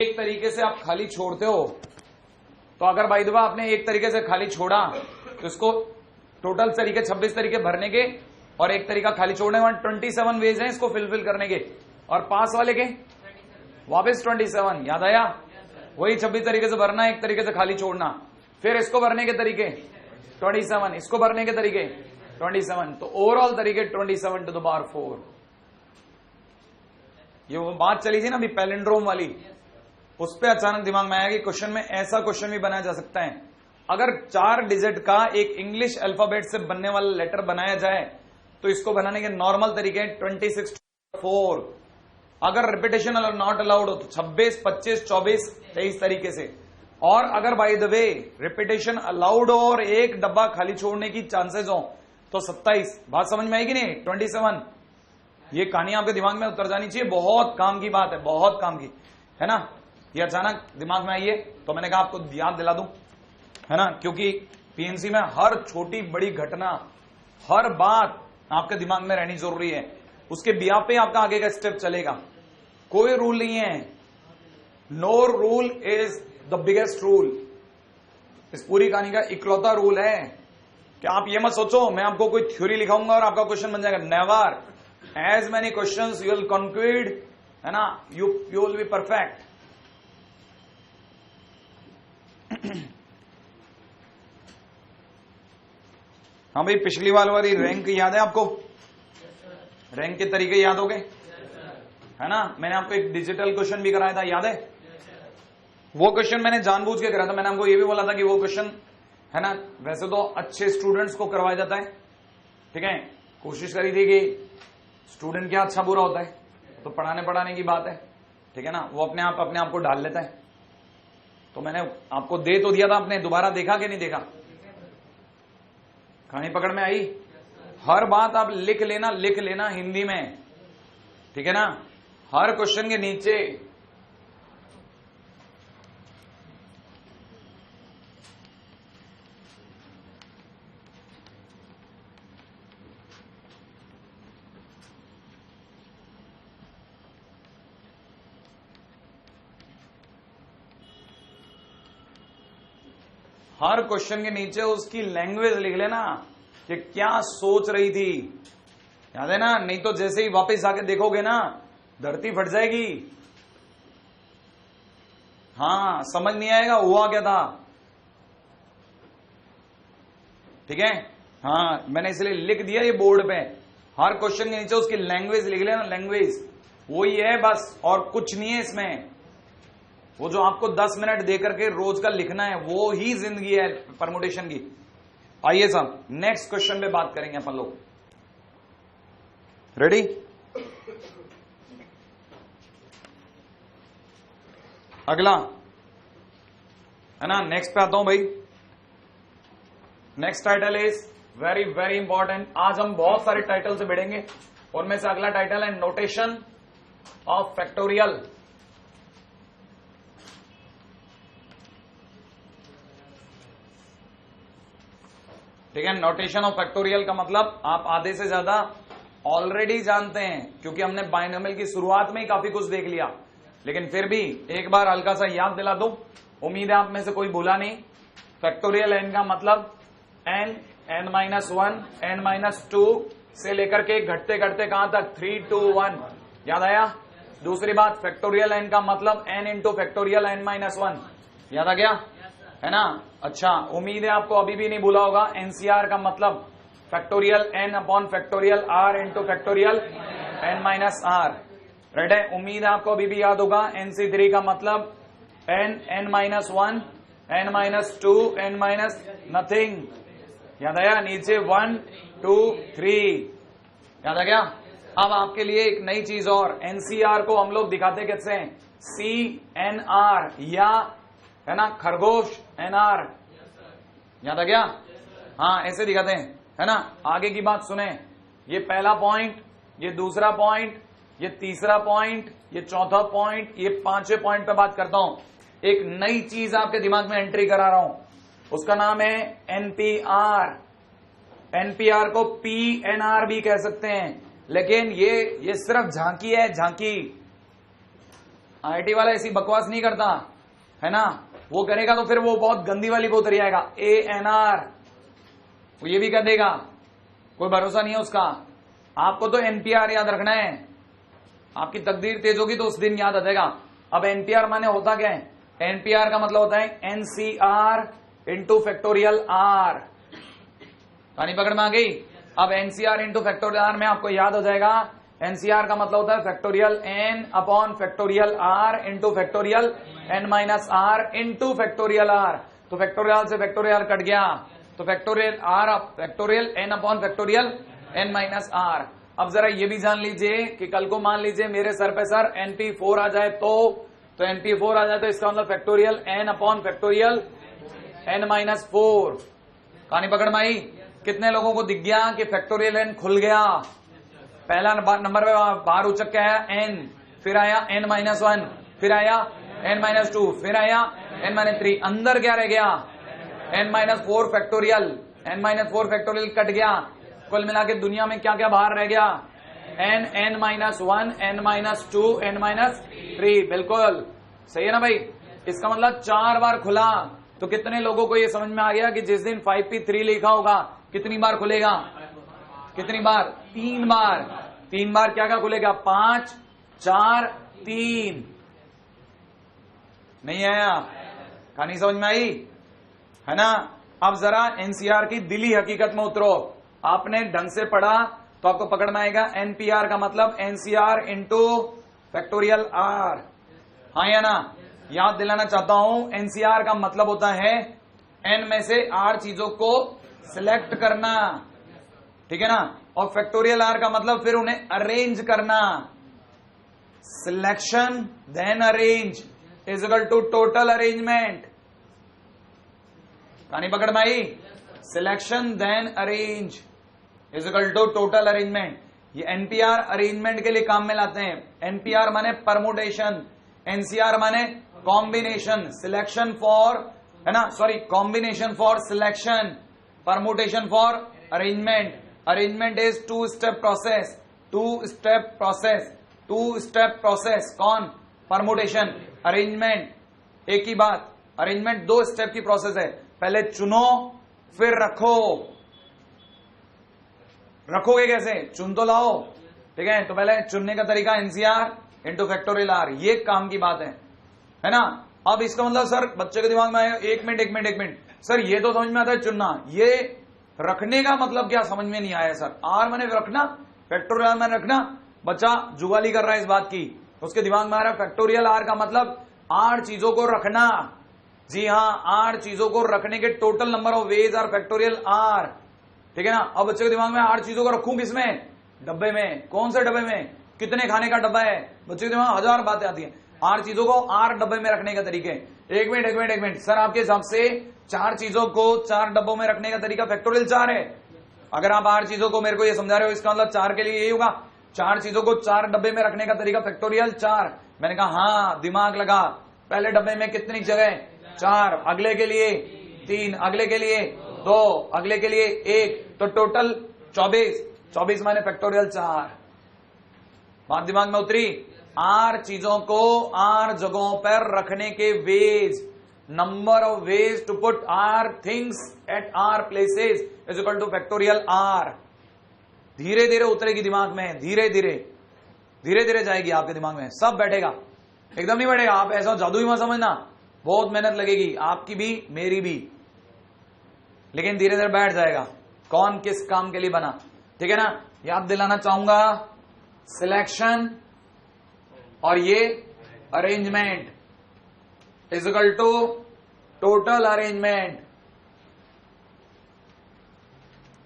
एक तरीके से आप खाली छोड़ते हो, तो अगर बाय द वे आपने एक तरीके से खाली छोड़ा तो इसको टोटल तरीके 26 तरीके भरने के और एक तरीका खाली छोड़ने वाले 27 वेज हैं इसको फिल करने के, और पास वाले के वापस 27। याद आया? वही 26 तरीके से भरना, एक तरीके से खाली छोड़ना, फिर इसको भरने के तरीके 27, इसको भरने के तरीके 27, तो ओवरऑल तरीके 27 टू द पावर 4। ये वो बात चली थी ना अभी पैलिंड्रोम वाली, उस पे अचानक दिमाग में आया कि क्वेश्चन में ऐसा क्वेश्चन भी बनाया जा सकता है। अगर 4 डिजिट का एक इंग्लिश अल्फाबेट से बनने वाला लेटर बनाया जाए तो इसको बनाने के नॉर्मल तरीके 26 4। अगर रिपीटेशन नॉट अलाउड हो तो 26, 25, 24, 23 तरीके से। और अगर by the way repetition allowed हो और एक डब्बा खाली छोड़ने की चांसेस हो तो 27। बात समझ में आएगी नहीं? 27। ये कहानी आपके दिमाग में उतर जानी चाहिए, बहुत काम की बात है, बहुत काम की, है ना? ये अचानक दिमाग में आई है तो मैंने कहा आपको याद दिला दूं, है ना? क्योंकि पीएनसी में हर छोटी बड़ी घटना, हर बात आपके दिमाग में रहनी जरूरी है, उसके बिया पे आपका आगे का स्टेप चलेगा। कोई रूल नहीं है, no rule is the biggest rule. इस पूरी कहानी का इकलौता रूल है कि आप ये मत सोचो मैं आपको कोई थ्योरी लिखाऊंगा और आपका क्वेश्चन बन जाएगा। Never. As many questions you will conclude, है ना, यू विल बी परफेक्ट। हाँ भाई, पिछली बार वाली रैंक याद है आपको? रैंक के तरीके याद हो गए, है ना? मैंने आपको एक डिजिटल क्वेश्चन भी कराया था, याद है? वो क्वेश्चन मैंने जानबूझ के कराया था। मैंने आपको ये भी बोला था कि वो क्वेश्चन, है ना, वैसे तो अच्छे स्टूडेंट्स को करवाया जाता है, ठीक है? कोशिश करी थी कि स्टूडेंट क्या अच्छा बुरा होता है, तो पढ़ाने की बात है, ठीक है ना? वो अपने आप को डाल लेता है। तो मैंने आपको दे तो दिया था, आपने दोबारा देखा कि नहीं देखा? कहानी पकड़ में आई? हर बात आप लिख लेना हिंदी में, ठीक है ना? हर क्वेश्चन के नीचे उसकी लैंग्वेज लिख लेना कि क्या सोच रही थी। याद है ना? नहीं तो जैसे ही वापस आके देखोगे ना, धरती फट जाएगी। हाँ, समझ नहीं आएगा हुआ क्या था, ठीक है? हाँ, मैंने इसलिए लिख दिया ये बोर्ड पे। हर क्वेश्चन के नीचे उसकी लैंग्वेज लिख लेना, लैंग्वेज वही है बस, और कुछ नहीं है इसमें। वो जो आपको 10 मिनट देकर के रोज का लिखना है, वो ही जिंदगी है परमुटेशन की। आइए साहब, नेक्स्ट क्वेश्चन पे बात करेंगे अपन लोग। रेडी? अगला, है ना, नेक्स्ट पे आता हूं भाई। Next title is very very important. आज हम बहुत सारे टाइटल से भिड़ेंगे, उनमें से अगला टाइटल है नोटेशन ऑफ फैक्टोरियल। ठीक है? नोटेशन ऑफ फैक्टोरियल का मतलब आप आधे से ज्यादा ऑलरेडी जानते हैं, क्योंकि हमने बाइनोमियल की शुरुआत में ही काफी कुछ देख लिया, लेकिन फिर भी एक बार हल्का सा याद दिला दो। उम्मीद है आप में से कोई भूला नहीं। फैक्टोरियल एन का मतलब एन, n-1, n-2 से लेकर के घटते घटते कहां तक? 3 to 1। याद आया? दूसरी बात, फैक्टोरियल एन का मतलब n इंटू फैक्टोरियल n-1। याद आ गया, है ना? अच्छा, उम्मीद है आपको अभी भी नहीं भूला होगा एनसीआर का मतलब factorial n upon factorial r into factorial n-r। Right है? उम्मीद है आपको अभी भी याद होगा NC3 का मतलब n-1, n-2, n-नथिंग। याद आया? नीचे 1, 2, 3। याद आ गया? अब आपके लिए एक नई चीज और, एनसीआर को हम लोग दिखाते कैसे हैं? CNR, या, है ना, खरगोश NR। याद आ गया? हाँ, ऐसे दिखाते हैं, है ना? आगे की बात सुने। ये पहला पॉइंट, ये दूसरा पॉइंट, ये तीसरा पॉइंट, ये चौथा पॉइंट, ये 5वें पॉइंट पे बात करता हूं। एक नई चीज आपके दिमाग में एंट्री करा रहा हूं, उसका नाम है एनपीआर। एनपीआर को पीएनआर भी कह सकते हैं, लेकिन ये सिर्फ झांकी है, झांकी। आईआईटी वाला ऐसी बकवास नहीं करता है ना, वो करेगा तो फिर वो बहुत गंदी वाली पे उतर जाएगा, ANR, वो ये भी कर देगा, कोई भरोसा नहीं है उसका। आपको तो NPR याद रखना है, आपकी तकदीर तेज होगी तो उस दिन याद आ जाएगा। अब NPR माने होता क्या है? NPR का मतलब होता है NCR इंटू फैक्टोरियल R। कहानी पकड़ में आ गई? अब NCR इंटू फैक्टोरियल R में आपको याद हो जाएगा, NCR का मतलब होता है factorial N upon factorial R into factorial N minus R into factorial R। तो फैक्टोरियल से फैक्टोरियल कट गया, तो factorial R factorial N upon factorial N minus R। अब जरा ये भी जान लीजिए कि कल को मान लीजिए मेरे सर पे सर NP4 आ जाए तो NP4 आ जाए तो इसका मतलब factorial N upon factorial N minus 4। कहानी पकड़ में आई? कितने लोगों को दिख गया कि फैक्टोरियल N खुल गया? पहला नंबर पे बाहर उचक के आया N, फिर आया N माइनस 1, फिर आया N माइनस 2, फिर आया N माइनस 3, अंदर क्या रह गया? N minus 4 factorial, N minus 4 factorial cut गया। कुल मिला के दुनिया में क्या क्या बाहर रह गया? N minus 1, N minus 2, N minus 3। बिल्कुल सही है ना भाई? इसका मतलब 4 बार खुला। तो कितने लोगों को ये समझ में आ गया कि जिस दिन 5p3 लिखा होगा कितनी बार खुलेगा? कितनी बार? 3 बार। 3 बार क्या क्या खुलेगा? 5, 4, 3। नहीं आया? कहानी समझ में आई है ना? अब जरा NCR की दिली हकीकत में उतरो। आपने ढंग से पढ़ा तो आपको पकड़ में आएगा NPR का मतलब NCR इंटू फैक्टोरियल R। हाँ या ना? याद दिलाना चाहता हूं, NCR का मतलब होता है N में से R चीजों को सिलेक्ट करना, ठीक है ना? और फैक्टोरियल R का मतलब फिर उन्हें अरेंज करना। Selection then arrange is equal to total arrangement. कहानी पकड़ में आई? Selection then arrange is equal to total arrangement. ये NPR अरेंजमेंट के लिए काम में लाते हैं। NPR माने परमुटेशन, NCR माने कॉम्बिनेशन, सिलेक्शन फॉर, है ना, sorry, combination for selection, permutation for arrangement. Arrangement is 2 step process, 2 step process, 2 step process. कौन? परमुटेशन। अरेंजमेंट एक ही बात, अरेंजमेंट 2 स्टेप की प्रोसेस है। पहले चुनो फिर रखो। रखोगे कैसे? चुन तो लाओ, ठीक है? तो पहले चुनने का तरीका NCR इंटू फैक्टोरियल R, ये काम की बात है ना? अब इसका मतलब सर बच्चे के दिमाग में आएगा, एक मिनट सर ये तो समझ में आता है चुनना, ये रखने का मतलब क्या समझ में नहीं आया सर। R मैंने रखना, फैक्टोरियल मैंने रखना। बच्चा जुगाली कर रहा है इस बात की, उसके दिमाग में आ रहा है फैक्टोरियल R का मतलब R चीजों को रखना। जी हाँ, R चीजों को रखने के total number of ways are factorial R, ठीक है ना? अब बच्चे के दिमाग में R चीजों को रखूं किसमें? डब्बे में। कौन से डब्बे में? कितने खाने का डब्बा है? बच्चे के दिमाग में 1000 बातें आती हैं। R चीजों को R डब्बे में रखने का तरीके। एक मिनट सर, आपके हिसाब से 4 चीजों को 4 डब्बों में रखने का तरीका फैक्टोरियल 4 है? अगर आप 8 चीजों को मेरे को ये समझा रहे हो, इसका मतलब 4 के लिए यही होगा, 4 चीजों को 4 डब्बे में रखने का तरीका फैक्टोरियल 4। मैंने कहा हाँ, दिमाग लगा। पहले डब्बे में कितनी जगह? 4, अगले के लिए 3, अगले के लिए 2, अगले के लिए 1, तो टोटल 24। 24 माने फैक्टोरियल 4। बात दिमाग में उतरी? R चीजों को R जगहों पर रखने के ways, number of ways to put R things at R places is equal to factorial R। धीरे धीरे उतरेगी दिमाग में, धीरे धीरे जाएगी आपके दिमाग में, सब बैठेगा। एकदम नहीं बैठेगा, आप ऐसा जादू ही मत समझना, बहुत मेहनत लगेगी आपकी भी मेरी भी, लेकिन धीरे धीरे बैठ जाएगा। कौन किस काम के लिए बना, ठीक है ना? याद दिलाना चाहूंगा, सिलेक्शन और ये arrangement is equal to total arrangement,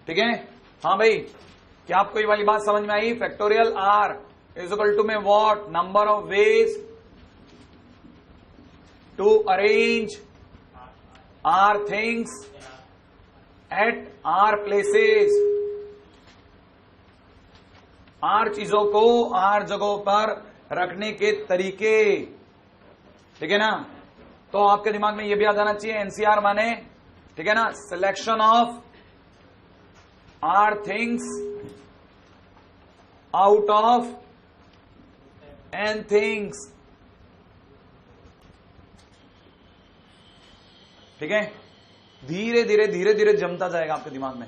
ठीक है? हाँ भाई, क्या आपको ये वाली बात समझ में आई? Factorial R is equal to में what? Number of ways to arrange R things at R places. R चीजों को R जगहों पर रखने के तरीके, ठीक है ना? तो आपके दिमाग में यह भी आ जाना चाहिए NCR माने, ठीक है ना, selection of R things out of N things, ठीक है, धीरे धीरे धीरे धीरे जमता जाएगा आपके दिमाग में।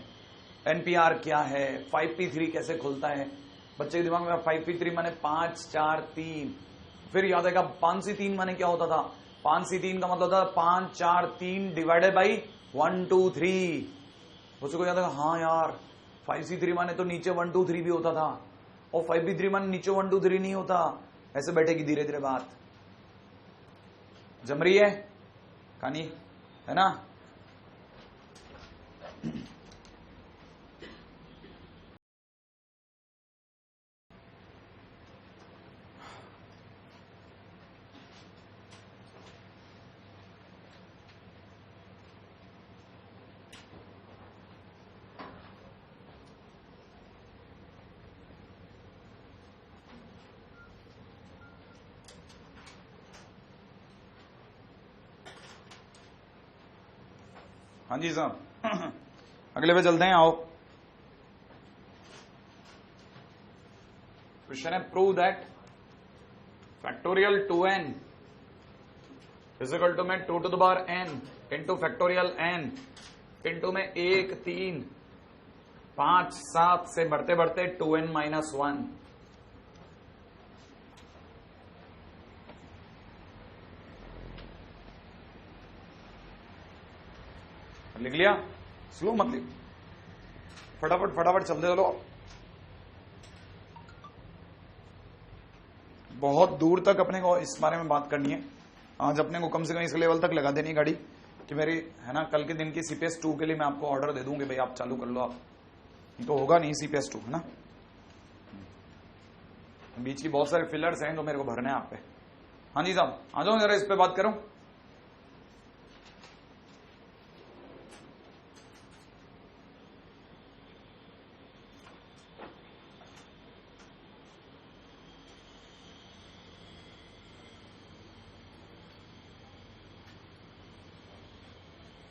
एनपीआर क्या है, 5p3 कैसे खुलता है बच्चे के दिमाग में। 5p3 माने 5 4 3, फिर याद आएगा 5c3 माने क्या होता था। 5c3 का मतलब था 5 4 3 डिवाइडेड बाई 1 2 3। बच्चों को याद आएगा, हाँ यार 5c3 माने तो नीचे 1 2 3 भी होता था, और 5p3 माने नीचे 1 2 3 नहीं होता। ऐसे बैठेगी धीरे धीरे बात, जम रही है कहानी, है ना। हाँ जी साहब, अगले पे चलते हैं, आओ। क्वेश्चन है, prove that factorial 2n is equal to में 2 to the power n into factorial n into में 1 3 5 7 से बढ़ते बढ़ते 2n माइनस 1। लिख लिया, स्लो मत लिख, फटाफट फटाफट चलते चलो। बहुत दूर तक अपने को इस बारे में बात करनी है आज। अपने को कम से कम इस लेवल तक लगा देनी गाड़ी कि मेरी, है ना, कल के दिन की CPS 2 के लिए मैं आपको ऑर्डर दे दूंगी, भाई आप चालू कर लो। आप तो होगा नहीं CPS 2, है ना। बीच की बहुत सारे फिलर्स हैं जो मेरे को भरने हैं आप पे। हाँ जी साहब, आ जाओ जरा, इस पे बात करूं।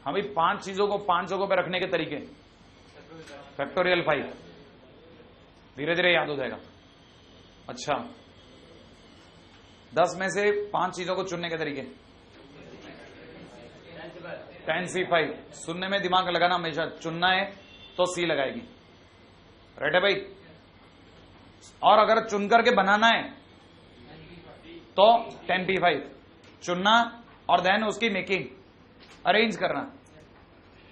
हाँ भाई, 5 चीजों को 5 जगहों पे रखने के तरीके। फैक्टोरियल 5 धीरे धीरे याद हो जाएगा। अच्छा, 10 में से 5 चीजों को चुनने के तरीके। 10c5 सुनने में दिमाग लगाना, हमेशा चुनना है तो C लगाएगी, राइट है भाई। और अगर चुन करके बनाना है तो 10p5 चुनना और देन उसकी मेकिंग अरेंज करना।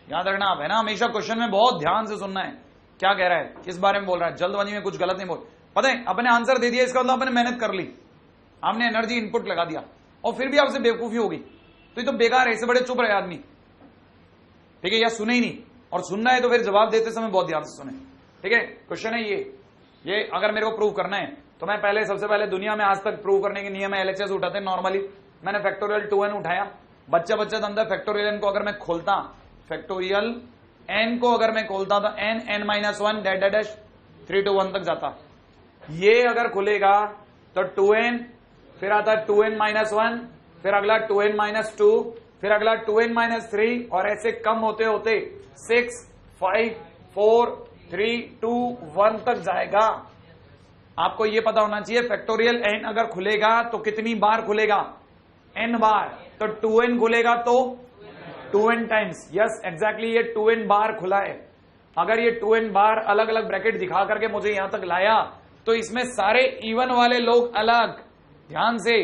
याद रखना आप, है ना, हमेशा क्वेश्चन में बहुत ध्यान से सुनना है क्या कह रहा है, किस बारे में बोल रहा है। जल्दबाजी में कुछ गलत नहीं बोल, पता है अपने आंसर दे दिया, इसका मतलब आपने मेहनत कर ली, आपने एनर्जी इनपुट लगा दिया, और फिर भी आपसे बेवकूफी होगी तो ये तो बेकार है। इससे बड़े चुप रहे आदमी, ठीक है, या सुने ही नहीं। और सुनना है तो फिर जवाब देते समय बहुत ध्यान से सुने, ठीक है। क्वेश्चन है ये अगर मेरे को प्रूव करना है तो मैं पहले, सबसे पहले दुनिया में आज तक प्रूव करने के नियम है LHS उठाते हैं नॉर्मली। मैंने फैक्टोरियल 2n उठाया, बच्चा अंदर फैक्टोरियल n को अगर मैं खोलता, फैक्टोरियल n को अगर मैं खोलता तो n माइनस 1 डैश 3 to 1 तक जाता। ये अगर खुलेगा तो 2n, फिर आता 2n माइनस 1, फिर अगला 2n माइनस 2, फिर अगला 2n माइनस 3, और ऐसे कम होते होते 6 5 4 3 2 1 तक जाएगा। आपको ये पता होना चाहिए फैक्टोरियल n अगर खुलेगा तो कितनी बार खुलेगा, n बार। तो 2n खुलेगा तो 2n टाइम्स, यस एग्जैक्टली, ये 2n बार खुला है। अगर ये 2n बार अलग अलग ब्रैकेट दिखा करके मुझे यहां तक लाया तो इसमें सारे इवन वाले लोग अलग, ध्यान से,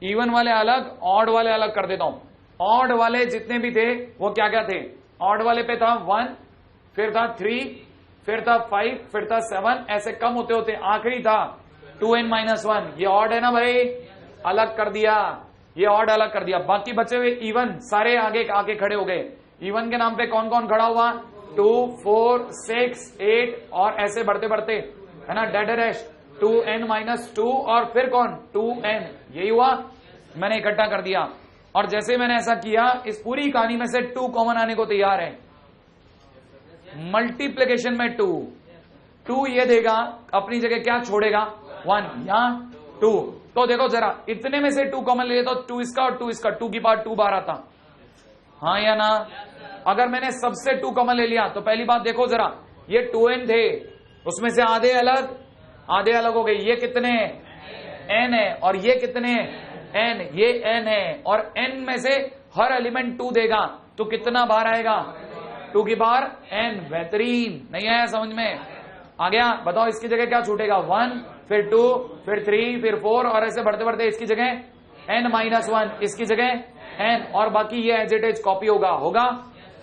इवन वाले अलग, ऑड वाले अलग कर देता हूं। ऑड वाले जितने भी थे वो क्या क्या थे, ऑड वाले पे था 1, फिर था 3, फिर था 5, फिर था 7, ऐसे कम होते होते आखिरी था 2n माइनस 1। ये ऑड है ना भाई, अलग कर दिया, ये ऑड अलग कर दिया। बाकी बचे हुए इवन सारे आगे आके खड़े हो गए। इवन के नाम पे कौन कौन खड़ा हुआ, 2 4 6 8, और ऐसे बढ़ते बढ़ते, है ना, डैश 2n माइनस 2, और फिर कौन 2n, यही हुआ, मैंने इकट्ठा कर दिया। और जैसे मैंने ऐसा किया, इस पूरी कहानी में से 2 कॉमन आने को तैयार है। मल्टीप्लिकेशन में 2 ये देगा, अपनी जगह क्या छोड़ेगा, 1, यहां 2। तो देखो जरा, इतने में से 2 कॉमन ले तो 2 इसका और 2 इसका, 2 की पावर 2 बार आता, हाँ या ना। अगर मैंने सबसे 2 कॉमन ले लिया तो पहली बात देखो जरा, ये 2n थे, उसमें से आधे अलग हो गए। ये कितने n है, और ये कितने n, ये n है, और n में से हर एलिमेंट 2 देगा। तो कितना बार आएगा? 2 की पावर n। बेहतरीन, नहीं आया समझ में? आ गया? बताओ इसकी जगह क्या छूटेगा? 1, फिर 2, फिर 3, फिर 4 और ऐसे बढ़ते बढ़ते इसकी जगह n-1, इसकी जगह n, और बाकी ये एज इट इज कॉपी होगा।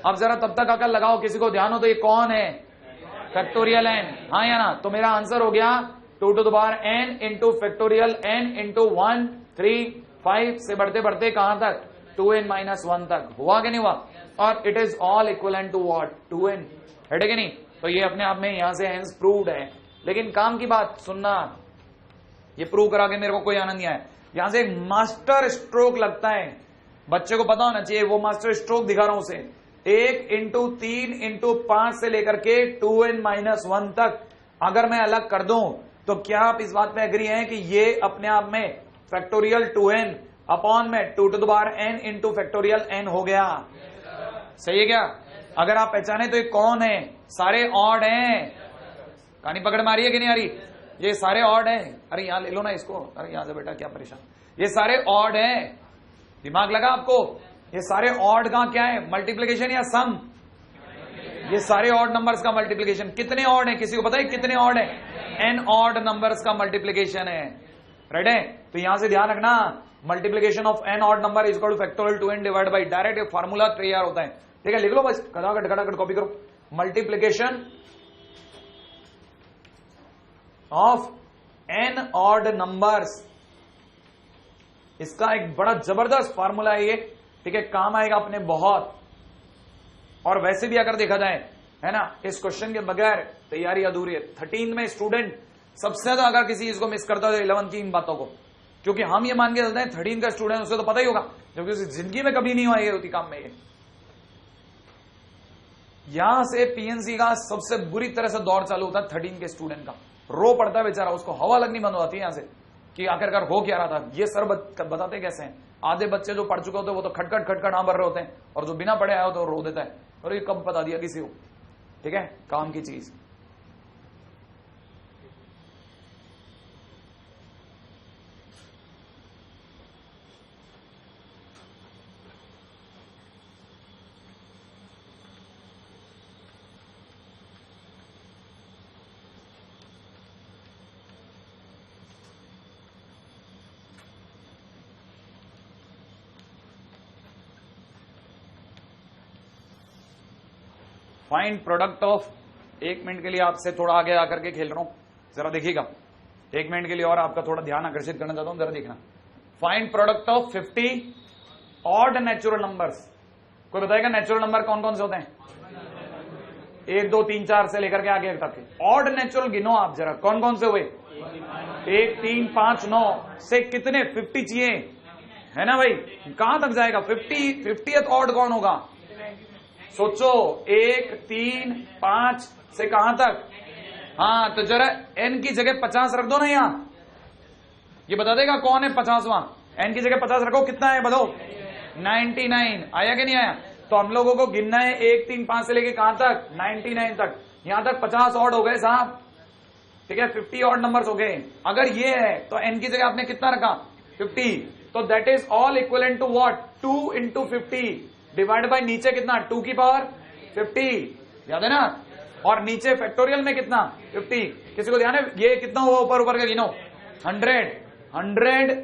अब जरा तब तक अकल लगाओ, किसी को ध्यान हो तो ये कौन है? फैक्टोरियल n, हाँ या ना? तो मेरा आंसर हो गया 2 to the power n into factorial n into 1, 3, 5 से बढ़ते बढ़ते कहां तक? 2n-1 तक। हुआ कि नहीं हुआ? और it is all equivalent to what? 2n, है कि नहीं? तो ये अपने आप में यहां से हेंस प्रूव्ड है। लेकिन काम की बात सुनना, ये प्रूव करा के मेरे को कोई आनंद नहीं आया। यहां से एक मास्टर स्ट्रोक लगता है, बच्चे को पता होना चाहिए। वो मास्टर स्ट्रोक दिखा रहा हूं उसे। 1 इंटू 3 इंटू 5 से लेकर के 2n-1 तक अगर मैं अलग कर दूं तो क्या आप इस बात में एग्री हैं कि ये अपने आप में फैक्टोरियल 2n अपॉन में 2 to the power n into factorial n हो गया? सही है क्या? अगर आप पहचाने तो ये कौन है? सारे ऑड हैं। कहानी पकड़ मारी है कि नहीं आ रही? ये सारे ऑड हैं। अरे यहां ले लो ना इसको, अरे यहां से बेटा क्या परेशान। ये सारे ऑड हैं, दिमाग लगा आपको? ये सारे ऑड का क्या है? मल्टीप्लीकेशन या सम? ये सारे ऑड नंबर्स का मल्टीप्लीकेशन। कितने ऑड है किसी को पता है? कितने ऑड है? n ऑड नंबर्स का मल्टीप्लीकेशन है। राइट है? तो यहां से ध्यान रखना, multiplication of n odd number is equal to factorial 2n divide by, direct formula तैयार होता है। ठीक है, लिख लो बस, खटाखट कॉपी करो। Multiplication of n odd numbers, इसका एक बड़ा जबरदस्त फार्मूला है ये। ठीक है, काम आएगा अपने बहुत। और वैसे भी अगर देखा जाए, है ना, इस क्वेश्चन के बगैर तैयारी अधूरी है। 13 में स्टूडेंट सबसे ज्यादा अगर किसी चीज को मिस करता है तो 11 की इन बातों को, क्योंकि हम ये मान के चलते हैं 13 का स्टूडेंट, उसे तो पता ही होगा, क्योंकि उसे जिंदगी में कभी नहीं हुआ ये होती काम में। ये यहां से पीएनसी का सबसे बुरी तरह से दौर चालू होता है 13 के स्टूडेंट का। रो पड़ता है बेचारा, उसको हवा लगनी बंद हो जाती है यहां से कि आखिरकार हो क्या रहा था। ये सर बताते कैसे हैं? आधे बच्चे जो पढ़ चुके होते हैं वो तो खटखट हाँ भर रहे होते हैं, और जो बिना पढ़े आए होते हैं वो रो देता है, और ये कब बता दिया किसी को? ठीक है, काम की चीज। फाइंड प्रोडक्ट ऑफ, 1 मिनट के लिए आपसे थोड़ा आगे आकर के खेल रहा हूं, जरा देखिएगा। 1 मिनट के लिए और आपका थोड़ा ध्यान आकर्षित करना चाहता हूं, जरा देखना। Find product of 50 odd natural numbers. कोई बताएगा नेचुरल नंबर कौन कौन से होते हैं? 1, 2, 3, 4 से लेकर के आगे तक के ऑड नेचुरल गिनो आप जरा, कौन कौन से हुए? 1, 3, 5, 9 से कितने? 50 चाहिए, है ना भाई? कहां तक जाएगा 50? 50th ऑड कौन होगा? सोचो, 1, 3, 5 से कहां तक? हाँ, तो जरा n की जगह 50 रख दो ना यहां, ये बता देगा कौन है 50वां। n की जगह 50 रखो, कितना है बताओ? 99। आया कि नहीं आया? तो हम लोगों को गिनना है 1, 3, 5 से लेके कहां तक? 99 तक। यहां तक 50 ऑड हो गए साहब। ठीक है, 50 ऑड नंबर्स हो गए। अगर ये है तो n की जगह आपने कितना रखा? 50। तो that is all equivalent to what? 2 into 50 divide by नीचे कितना? 2 की पावर 50, याद है ना? और नीचे फैक्टोरियल में कितना? 50। किसी को ध्यान है? ये कितना हुआ ऊपर का गिनो? 100।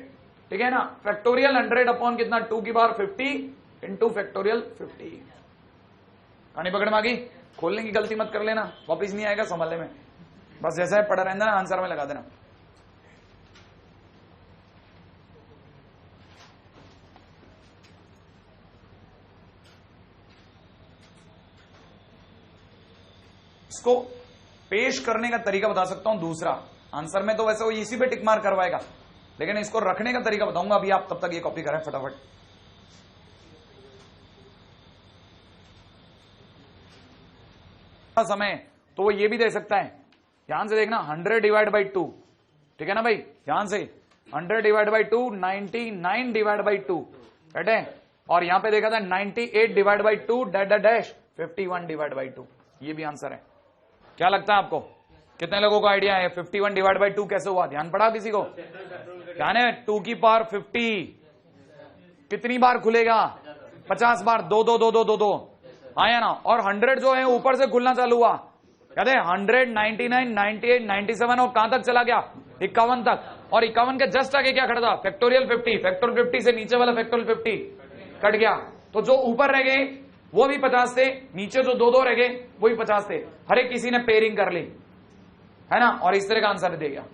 ठीक है ना? फैक्टोरियल 100 अपॉन कितना? 2 की पावर 50 इंटू फैक्टोरियल 50। कहानी पकड़ में आ गई? खोलने की गलती मत कर लेना, वापिस नहीं आएगा संभालने में। बस जैसा है पढ़ा रहना, आंसर में लगा देना। इसको पेश करने का तरीका बता सकता हूं दूसरा। आंसर में तो वैसे वो इसी पे टिक मार करवाएगा, लेकिन इसको रखने का तरीका बताऊंगा। अभी आप तब तक ये कॉपी करें फटाफट। समय तो वो ये भी दे सकता है, ध्यान से देखना, 100 डिवाइड बाई 2। ठीक है ना भाई? ध्यान से, 100 divide by 2, 99 divide by 2, right है? और यहां पे देखा था 98 divide by 2 dash 51 divide by 2। ये भी आंसर है। क्या लगता है आपको? कितने लोगों को आइडिया है 51 डिवाइड बाई 2 कैसे हुआ? ध्यान पड़ा किसी को? ध्यान है? 2 की पावर 50 कितनी बार खुलेगा? 50 बार 2 2 2 2 2 2 आया ना। और 100 जो है ऊपर से खुलना चालू हुआ, कहते हैं 100, 99, 98, 97 और कहां तक चला गया? 51 तक। और 51 के जस्ट आगे क्या खड़ा था? फैक्टोरियल 50। फैक्टोरियल 50 से नीचे वाला फैक्टोरियल 50 कट गया, तो जो ऊपर रह गए वो भी 50 थे, नीचे जो 2 2 रह गए वो भी 50 थे। हर एक किसी ने पेयरिंग कर ली, है ना, और इस तरह का आंसर दे गया।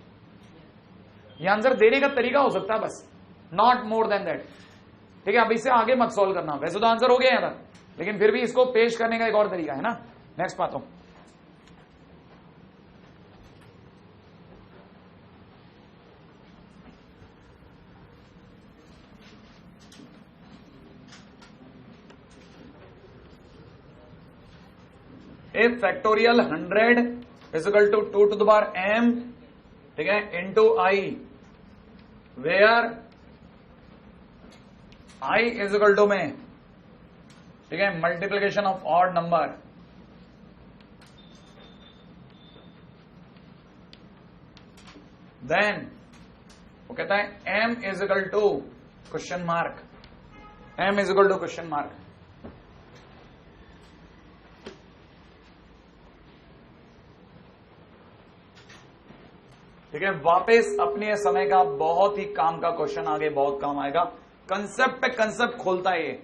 ये आंसर देने का तरीका हो सकता है बस, नॉट मोर देन दैट। ठीक है, अब इससे आगे मत सॉल्व करना, वैसे तो आंसर हो गया यहां तक, लेकिन फिर भी इसको पेश करने का एक और तरीका है ना। नेक्स्ट बात हूं, if factorial 100 is equal to 2 to the power m, ठीक है, into I, where I is equal to में, ठीक है, multiplication of odd number, then वो कहता है m is equal to question mark, m is equal to question mark. ठीक है, वापस अपने समय का बहुत ही काम का क्वेश्चन आगे बहुत काम आएगा। कंसेप्ट पे कंसेप्ट खोलता है, ये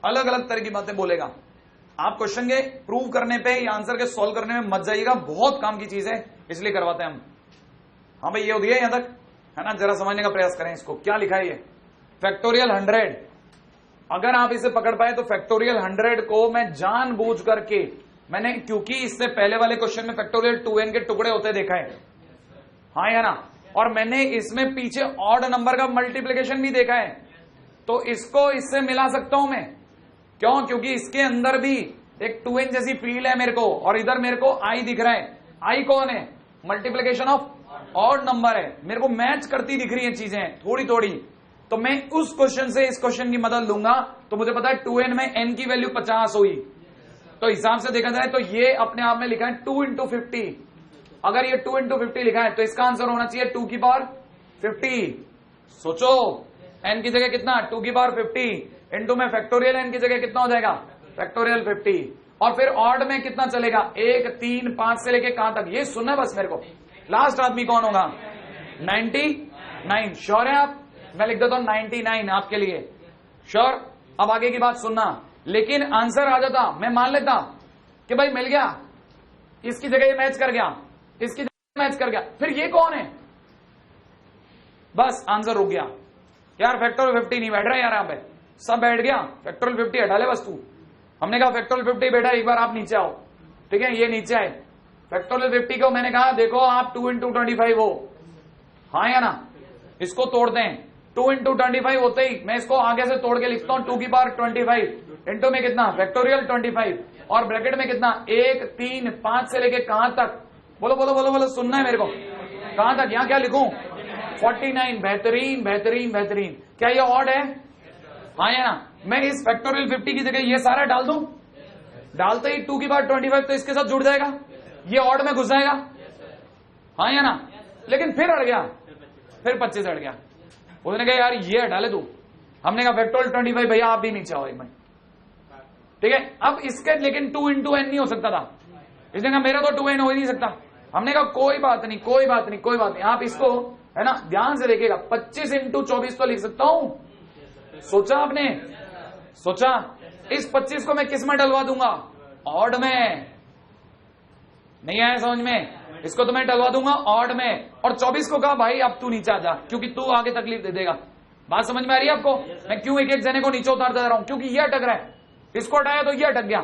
अलग अलग तरह की बातें बोलेगा। आप क्वेश्चन के प्रूव करने पे या आंसर के सॉल्व करने में मत जाइएगा, बहुत काम की चीज है, इसलिए करवाते हैं हम। हाँ भाई, ये हो गया यहां तक, है ना, जरा समझने का प्रयास करें इसको। क्या लिखा है ये? फैक्टोरियल 100। अगर आप इसे पकड़ पाए तो फैक्टोरियल 100 को मैं जानबूझ करके, मैंने क्योंकि इससे पहले वाले क्वेश्चन में फैक्टोरियल 2n के टुकड़े होते देखा है, हाँ या ना, और मैंने इसमें पीछे ऑड नंबर का मल्टीप्लिकेशन भी देखा है, तो इसको इससे मिला सकता हूं मैं। क्यों? क्योंकि इसके अंदर भी एक 2n जैसी फील्ड है मेरे को, और इधर मेरे को i दिख रहा है। i कौन है? मल्टीप्लिकेशन ऑफ ऑड नंबर है, मेरे को मैच करती दिख रही है चीजें थोड़ी थोड़ी। तो मैं उस क्वेश्चन से इस क्वेश्चन की मदद लूंगा, तो मुझे पता है 2n में n की वैल्यू 50 हुई, तो हिसाब से देखा जाए तो ये अपने आप में लिखा है 2 into 50। अगर ये 2 into 50 लिखा है तो इसका आंसर होना चाहिए 2 की पावर 50। सोचो, n की जगह कितना? 2 की पावर 50 इंटू में फैक्टोरियल n की जगह कितना हो जाएगा? फैक्टोरियल 50। और फिर ऑड में कितना चलेगा? 1 3 5 से लेके कहां तक? ये सुनना बस मेरे को। लास्ट आदमी कौन होगा? 99। श्योर है आप? मैं लिख देता हूं 99 आपके लिए। श्योर? अब आगे की बात सुनना, लेकिन आंसर आ जाता, मैं मान लेता कि भाई मिल गया, इसकी जगह ये मैच कर गया, इसकी जगह मैच कर गया, फिर ये कौन है? बस आंसर रुक गया। यार फैक्टोरियल 50 नहीं बैठ रहा यार, यहां पे सब बैठ गया, फैक्टोरियल 50 हटा ले बस तू। हमने कहा फैक्टोरियल 50 बैठा, एक बार आप नीचे आओ, ठीक है, ये नीचे आए। फैक्टोरियल 50 को मैंने कहा देखो आप 2 into 25 हो, हाँ या ना, इसको तोड़ते हैं। 2 into 25 होते ही मैं इसको आगे से तोड़ के लिखता हूं 2 की पावर 25 इंटू में कितना? फैक्टोरियल 25, और ब्रैकेट में कितना? 1 3 5 से लेके कहां तक? बोलो बोलो बोलो बोलो, सुनना है मेरे को। कहां तक? यहां क्या लिखूं? 49। बेहतरीन बेहतरीन बेहतरीन। क्या ये ऑड है? हाँ या ना? मैं इस फैक्टोरियल 50 की जगह ये सारा डाल दूं, डालते ही 2 की पावर 25 तो इसके साथ जुड़ जाएगा, ये ऑड में घुस जाएगा, हाँ या ना? लेकिन फिर अड़ गया, फिर 25 अड़ गया। उसने कहा यार ये हटा ले तू। हमने कहा फैक्टोरियल 25 भैया आप भी नीचे आओ एक मिनट, ठीक है। अब इसके लेकिन 2 into n नहीं हो सकता था, इसने कहा मेरा तो 2n हो ही नहीं सकता। हमने कहा कोई बात नहीं कोई बात नहीं कोई बात नहीं, आप इसको है ना ध्यान से देखिएगा, 25 into 24 तो लिख सकता हूं। सोचा आपने? सोचा इस 25 को मैं किस में डलवा दूंगा? ऑड में। नहीं आया समझ में? इसको तो मैं डलवा दूंगा ऑड में, और 24 को कहा भाई अब तू नीचे आ जा, क्योंकि तू आगे तकलीफ दे देगा। बात समझ में आ रही है आपको? मैं क्यों एक एक जने को नीचे उतारता जा रहा हूं? क्योंकि ये अटक रहा है, इसको हटाया तो ये अटक गया,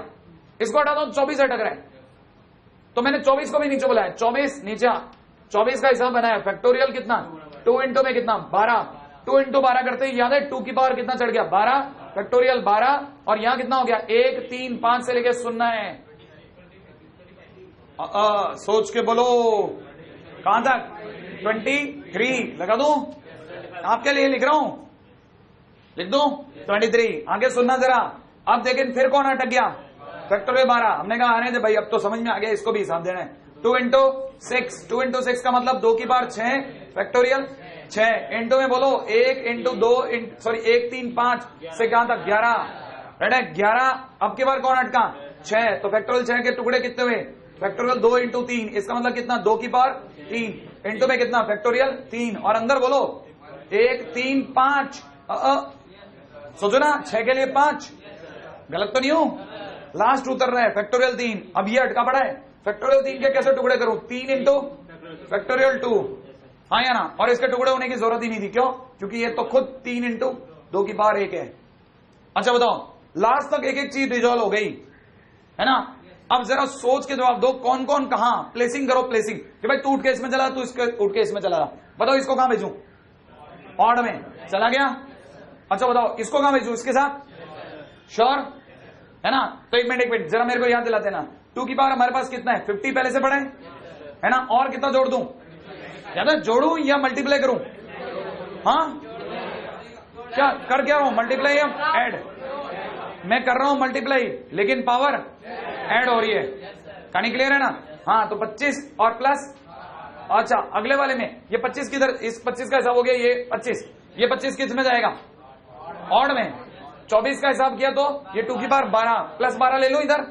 इसको हटाता हूं 24 अटक रहा है, तो मैंने 24 को भी नीचे बुलाया। 24 नीचे, 24 का हिसाब बनाया। फैक्टोरियल कितना? 2 into में कितना? 12। 2 into 12 करते ही याद है 2 की पावर कितना चढ़ गया? 12। फैक्टोरियल 12, और यहां कितना हो गया? 1 3 5 से लेके सुनना है, सोच के बोलो कहां तक? 23 लगा दूं? आपके लिए लिख रहा हूं, लिख दूं 23। आगे सुनना जरा। अब लेकिन फिर कौन अटक गया? फैक्टोरियल 12। हमने कहा आने दे भाई, अब तो समझ में आ गया, इसको भी हिसाब देना है। 2 into 6, 2 into 6 का मतलब 2 की पावर 6 फैक्टोरियल 6 इंटू में बोलो 1 into 2 सॉरी 1 3 5 से कहां तक? 11। राइट है। 11 अब की बार कौन अटका? 6, तो फैक्टोरियल 6 के टुकड़े कितने हुए? फैक्टोरियल 2 इंटू 3, इसका मतलब कितना? 2 की पावर 3 इंटू में कितना? फैक्टोरियल 3, और अंदर बोलो 1 3 5। सोचो ना, 6 के लिए 5, गलत तो नहीं हूं? लास्ट उतर रहा है फैक्टोरियल 3। अब ये अटका पड़ा है, फैक्टोरियल 3 के कैसे टुकड़े करूं? 3 इंटू फैक्टोरियल 2, हाँ या ना? और इसके टुकड़े होने की जरूरत ही नहीं थी, क्यों? क्योंकि ये तो खुद 3 इंटू 2 की पावर 1 है। अच्छा बताओ, लास्ट तक एक एक चीज रिजॉल्व हो गई है ना? अब जरा सोच के जवाब दो, कौन कौन कहां प्लेसिंग करो, प्लेसिंग कि भाई तू उठ के इसमें चला, तू इसके उठ के इसमें चला जा। बताओ इसको कहां भेजूं? ऑड में चला गया। अच्छा बताओ इसको कहां भेजूं? इसके साथ, श्योर है ना? तो एक मिनट जरा मेरे को याद दिलाते ना, 2 की पावर हमारे पास कितना है? 50 पहले से पढ़ा है ना? और कितना जोड़ दूं? या तो जोड़ू या मल्टीप्लाई करूं? हाँ क्या कर क्या रहा हूं? मल्टीप्लाई या ऐड? मैं कर रहा हूं मल्टीप्लाई, लेकिन पावर ऐड हो रही है। कहानी क्लियर है ना? हाँ, तो 25 और प्लस, अच्छा अगले वाले में ये 25 किधर? इस 25 का हिसाब हो गया, ये 25, ये 25 किस में जाएगा? ऑड में। 24 का हिसाब किया तो ये 2 की पावर 12 प्लस 12 ले लो इधर,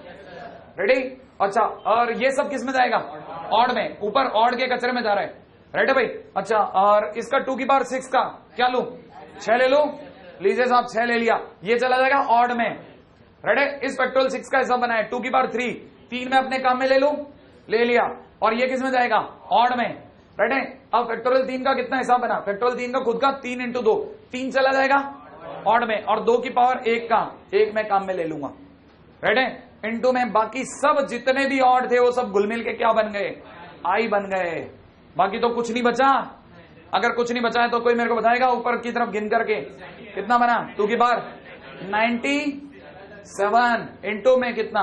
रेडी? अच्छा, और ये सब किस में जाएगा? ऑड में। ऊपर ऑड के कचरे में जा रहा है, राइट है भाई? अच्छा, और इसका 2 की पावर 6 का क्या लू? 6 ले लो, लीजिए साहब 6 ले लिया, ये चला जाएगा ऑड में, राइट है? इस फैक्टोरियल 6 का हिसाब बना है 2 की पावर 3, 3 में अपने काम में ले लो, ले लिया, और ये किस में जाएगा? ऑड में, राइट है? अब फैक्टोरियल 3 का कितना हिसाब बना? फैक्टोरियल 3 का खुद का 3 इंटू 2, 3 चला जाएगा ऑड में, और 2 की पावर 1 का 1 में काम में ले लूंगा, राइट है? इंटू में बाकी सब जितने भी ऑड थे वो सब घुल मिल के क्या बन गए? आई बन गए। बाकी तो कुछ नहीं बचा। अगर कुछ नहीं बचा है तो कोई मेरे को बताएगा ऊपर की तरफ गिन करके कितना बना? 2 की पावर 97 इंटू में कितना?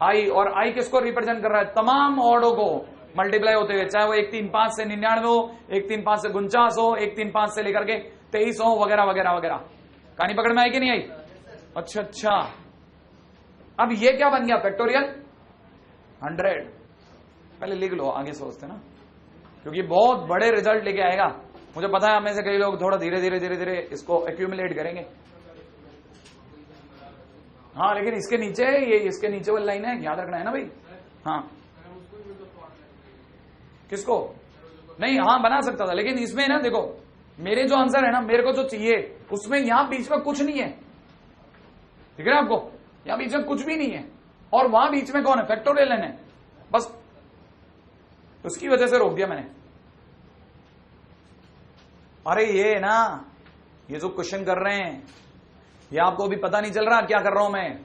आई, और आई किसको रिप्रेजेंट कर रहा है? तमाम ऑर्डो को मल्टीप्लाई होते हुए, चाहे वो 135 से 99 हो, 135 से 49 हो, 135 से लेकर के 23 हो, वगैरह वगैरह वगैरह। कहानी पकड़ में आई कि नहीं आई? अच्छा अच्छा, अब ये क्या बन गया? फैक्टोरियल 100। पहले लिख लो, आगे सोचते ना, क्योंकि बहुत बड़े रिजल्ट लेके आएगा। मुझे पता है हमें से कई लोग थोड़ा धीरे धीरे धीरे धीरे इसको एक्यूमुलेट करेंगे। हाँ, लेकिन इसके नीचे, ये इसके नीचे वाली लाइन है, याद रखना है ना भाई। हाँ, किसको? नहीं, हाँ बना सकता था, लेकिन इसमें ना देखो, मेरे जो आंसर है ना, मेरे को जो चाहिए उसमें यहां बीच में कुछ नहीं है, ठीक है ना आपको? यहां बीच में कुछ भी नहीं है, और वहां बीच में कौन है? फैक्टोरियल है, बस उसकी वजह से रोक दिया मैंने। अरे ये ना, ये जो क्वेश्चन कर रहे हैं, ये आपको अभी पता नहीं चल रहा क्या कर रहा हूं मैं।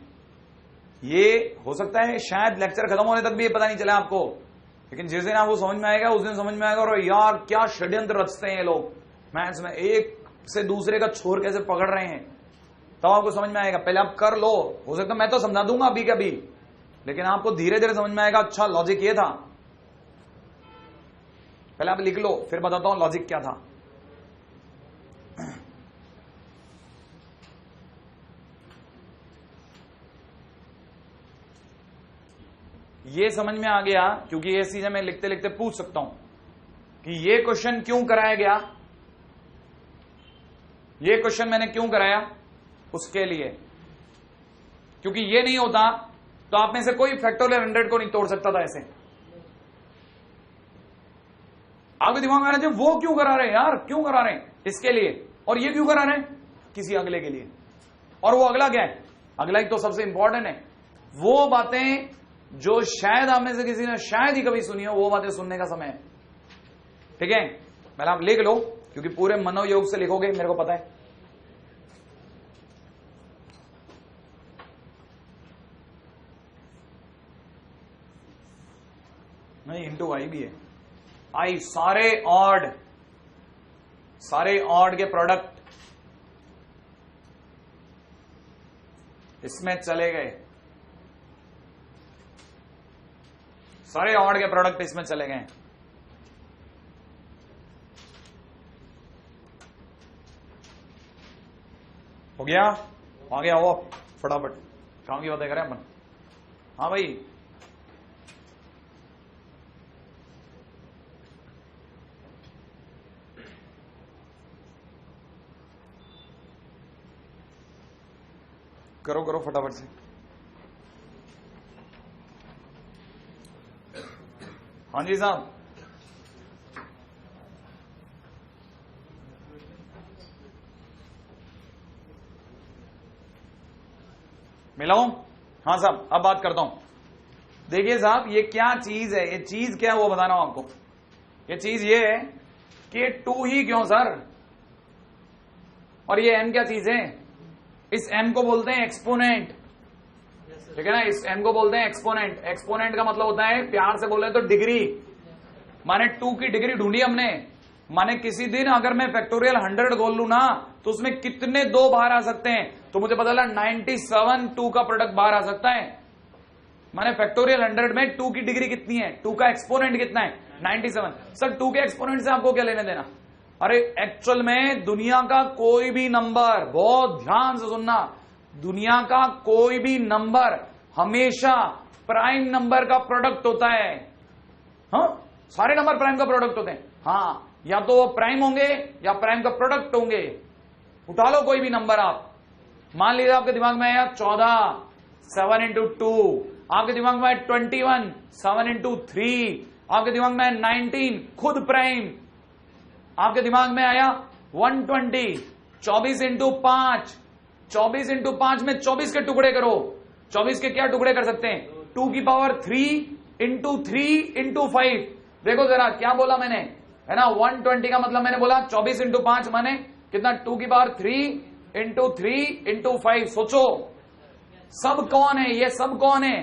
ये हो सकता है शायद लेक्चर खत्म होने तक भी ये पता नहीं चला आपको, लेकिन जिस दिन आपको समझ में आएगा उस दिन समझ में आएगा। और यार क्या षड्यंत्र रचते हैं ये लोग मैथ्स में, एक से दूसरे का छोर कैसे पकड़ रहे हैं, तब आपको समझ में आएगा। पहले आप कर लो, हो सकता है मैं तो समझा दूंगा अभी कभी, लेकिन आपको धीरे धीरे समझ में आएगा। अच्छा लॉजिक ये था, पहले आप लिख लो, फिर बताता हूं लॉजिक क्या था। ये समझ में आ गया, क्योंकि ये चीजें मैं लिखते लिखते पूछ सकता हूं कि ये क्वेश्चन क्यों कराया गया, ये क्वेश्चन मैंने क्यों कराया, उसके लिए। क्योंकि ये नहीं होता तो आप में से कोई फैक्टोरियल 100 को नहीं तोड़ सकता था ऐसे। आपके दिमाग में आना चाहिए वो क्यों करा रहे हैं यार, क्यों करा रहे हैं इसके लिए, और ये क्यों करा रहे हैं किसी अगले के लिए। और वो अगला क्या है? अगला ही तो सबसे इंपॉर्टेंट है। वो बातें जो शायद आप में से किसी ने शायद ही कभी सुनी हो, वो बातें सुनने का समय है, ठीक है? पहले आप लिख लो, क्योंकि पूरे मनोयोग से लिखोगे मेरे को पता है। नहीं, इंटू आई भी है। आई सारे ऑड के प्रोडक्ट इसमें चले गए, सारे ऑड के प्रोडक्ट इसमें चले गए। हो गया? आगे आओ फटाफट, काम की बातें करें अपन। हाँ भाई, करो करो फटाफट से। हाँ जी साहब, मिलाऊं? हाँ साहब, अब बात करता हूं। देखिए साहब, ये क्या चीज है, ये चीज क्या है वो बताना हूं आपको। ये चीज ये है कि 2 ही क्यों सर, और ये m क्या चीज है? इस m को बोलते हैं एक्सपोनेंट, ठीक है ना। इस m को बोलते हैं एक्सपोनेंट। एक्सपोनेंट का मतलब होता है, प्यार से बोले तो डिग्री। माने 2 की डिग्री ढूंढी हमने। माने किसी दिन अगर मैं फैक्टोरियल 100 बोल लू ना, तो उसमें कितने 2 बाहर आ सकते हैं, तो मुझे पता लगा 97 2 का प्रोडक्ट बाहर आ सकता है। माने फैक्टोरियल 100 में 2 की डिग्री कितनी है, 2 का एक्सपोनेंट कितना है, 97। सर 2 के एक्सपोनेंट से आपको क्या लेने देना? अरे एक्चुअल में दुनिया का कोई भी नंबर, बहुत ध्यान से सुनना, दुनिया का कोई भी नंबर हमेशा प्राइम नंबर का प्रोडक्ट होता है। हाँ, सारे नंबर प्राइम का प्रोडक्ट होते हैं। हाँ, या तो वो प्राइम होंगे या प्राइम का प्रोडक्ट होंगे। उठा लो कोई भी नंबर आप, मान लीजिए आपके दिमाग में आया 14, 7 इंटू 2, आपके दिमाग में आया 21, 7 इंटू 3, आपके दिमाग में आया 19 खुद प्राइम, आपके दिमाग में आया 120, 24 इंटू 5, 24 इंटू 5 में 24 के टुकड़े करो। 24 के क्या टुकड़े कर सकते हैं? 2 की पावर 3 इंटू 3 इंटू 5। देखो जरा क्या बोला मैंने, है ना। 120 का मतलब मैंने बोला 24 इंटू 5 माने कितना, 2 की पावर 3 इंटू 3 इंटू 5। सोचो सब कौन है, ये सब कौन है?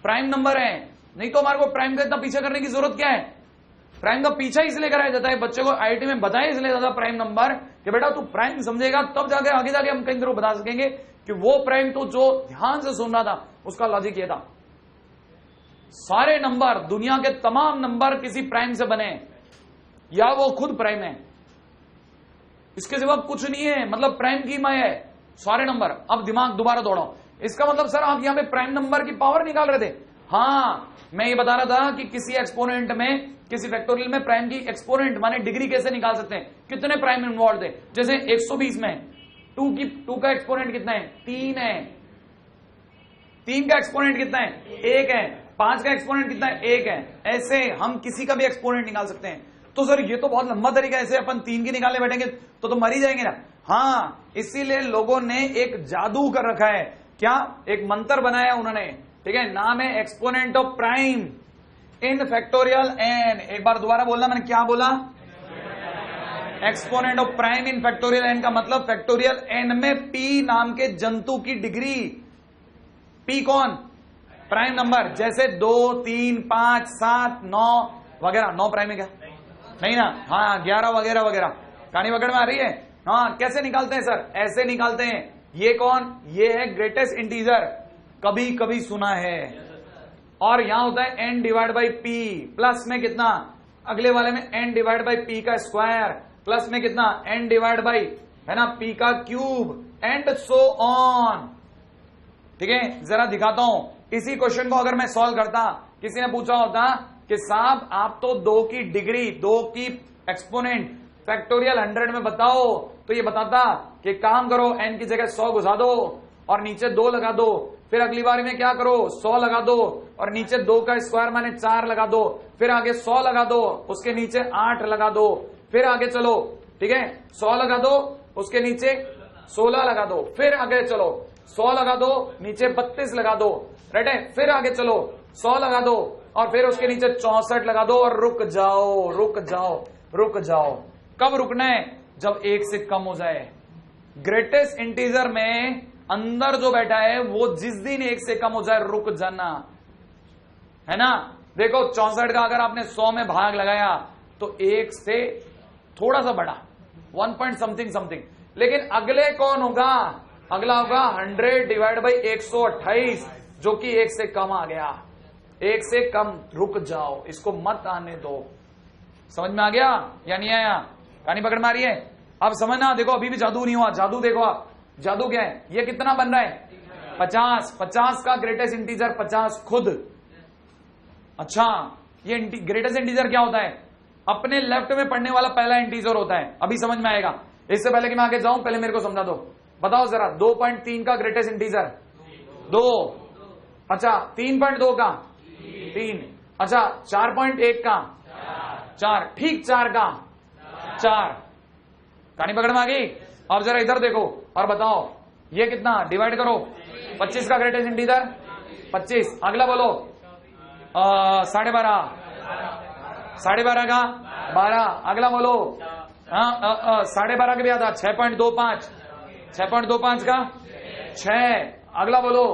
प्राइम नंबर है। नहीं तो हमारे को प्राइम का इतना पीछा करने की जरूरत क्या है? प्राइम का पीछा इसलिए कराया जाता है, बच्चे को आईआईटी में बताया इसलिए जाता है प्राइम नंबर, कि बेटा तू प्राइम समझेगा तब जाके आगे जाके हम कहीं बता सकेंगे कि वो प्राइम तो जो ध्यान से सुन रहा था उसका लॉजिक ये था। सारे नंबर, दुनिया के तमाम नंबर किसी प्राइम से बने या वो खुद प्राइम है, इसके सिवा कुछ नहीं है। मतलब प्राइम की मय है सारे नंबर। अब दिमाग दोबारा दौड़ाओ, इसका मतलब सर आप यहां पे प्राइम नंबर की पावर निकाल रहे थे। हाँ, मैं ये बता रहा था कि किसी एक्सपोनेंट में, किसी फैक्टोरियल में प्राइम की एक्सपोनेंट माने डिग्री कैसे निकाल सकते हैं, कितने प्राइम इन्वॉल्व थे। जैसे 120 में 2 का एक्सपोनेंट कितना है, 3 है। 3 का एक्सपोनेंट कितना है, 1 है। 5 का एक्सपोनेंट कितना है, 1 है। ऐसे हम किसी का भी एक्सपोनेंट निकाल सकते हैं। तो सर ये तो बहुत लंबा तरीका है, ऐसे अपन 3 की निकालने बैठेंगे तो मर ही जाएंगे ना। हाँ, इसीलिए लोगों ने एक जादू कर रखा है। क्या? एक मंत्र बनाया उन्होंने, ठीक है, नाम है exponent of prime in factorial n. एक बार दोबारा बोलना, मैंने क्या बोला? Exponent of prime in factorial n का मतलब फैक्टोरियल एन में पी नाम के जंतु की डिग्री। पी कौन? Prime number. जैसे 2, 3, 5, 7, 9 वगैरह। 9 प्राइम है क्या? नहीं ना। हाँ, 11 वगैरह वगैरह। कहानी पकड़ में आ रही है? हाँ, कैसे निकालते हैं सर? ऐसे निकालते हैं। ये कौन? ये है ग्रेटेस्ट इंटीजर, कभी कभी सुना है। और यहां होता है n divide by P, plus में कितना, अगले वाले में n डिवाइड बाई पी का स्क्वायर, प्लस में कितना, n डिवाइड बाई, है ना, पी का क्यूब, एंड सो ऑन। ठीक है, जरा दिखाता हूं। इसी क्वेश्चन को अगर मैं सॉल्व करता, किसी ने पूछा होता कि साहब आप तो 2 की डिग्री, 2 की एक्सपोनेंट फैक्टोरियल 100 में बताओ, तो ये बताता कि काम करो, n की जगह 100 घुसा दो और नीचे 2 लगा दो। फिर अगली बार में क्या करो, 100 लगा दो और नीचे 2 का स्क्वायर माने 4 लगा दो। फिर आगे 100 लगा दो, उसके नीचे 8 लगा दो। फिर आगे चलो, ठीक है, 100 लगा दो, उसके नीचे 16 लगा दो। फिर आगे चलो, 100 लगा दो, नीचे 32 लगा दो। राइट है। फिर आगे चलो, 100 लगा दो और फिर उसके नीचे 64 लगा दो और रुक जाओ, रुक जाओ, रुक जाओ। कब रुकना है? जब 1 से कम हो जाए। ग्रेटेस्ट इंटीजर में अंदर जो बैठा है वो जिस दिन 1 से कम हो जाए रुक जाना, है ना। देखो 64 का अगर आपने 100 में भाग लगाया तो 1 से थोड़ा सा बड़ा 1 पॉइंट समथिंग समथिंग। लेकिन अगले कौन होगा? अगला होगा 100 डिवाइड बाई 128, जो कि 1 से कम आ गया। 1 से कम, रुक जाओ, इसको मत आने दो। समझ में आ गया या नहीं आया? कहानी पकड़ में आ रही है? अब समझना, देखो अभी भी जादू नहीं हुआ। जादू देखो आप, जादू क्या है? ये कितना बन रहा है? 50। 50 का ग्रेटेस्ट इंटीजर 50 खुद। अच्छा, ये ग्रेटेस्ट इंटीजर क्या होता है? अपने लेफ्ट में पढ़ने वाला पहला इंटीजर होता है। अभी समझ में आएगा। इससे पहले कि मैं आगे जाऊं, पहले मेरे को समझा दो। बताओ जरा, 2.3 का ग्रेटेस्ट इंटीजर 2। अच्छा 3.2 का 3। अच्छा 4.1 का 4। ठीक 4 का 4। कहानी पकड़ में आ गई। अब जरा इधर देखो और बताओ ये कितना, डिवाइड करो। 25 का ग्रेटेस्ट इंटीजर 25। अगला बोलो 12.5। 12.5 का 12। अगला बोलो 12.5 के भी आता 6.25। 6.25 का 6। अगला बोलो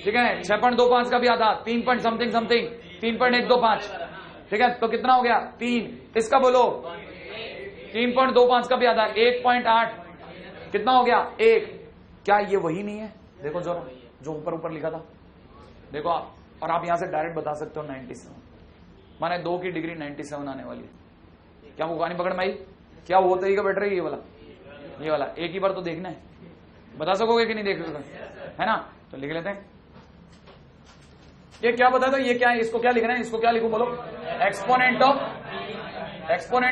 ठीक है 6.25 का भी आता 3 पॉइंट समथिंग समथिंग 3.125। ठीक है तो कितना हो गया 3। इसका बोलो 3.25 का भी आता 1.8। कितना हो गया 1। क्या ये वही नहीं है? देखो जरा जो ऊपर ऊपर लिखा था देखो आप, और आप यहां से डायरेक्ट बता सकते हो 97 माने 2 की डिग्री 97 आने वाली है। क्या वो कहानी पकड़ में आई? क्या वो तरीका बेटर है ये वाला एक ही बार तो देखना है। बता सकोगे कि नहीं देख सकोगे है ना? तो लिख लेते हैं। ये क्या बता दो, ये क्या है? इसको क्या लिखना है? इसको क्या लिखूं बोलो? Exponent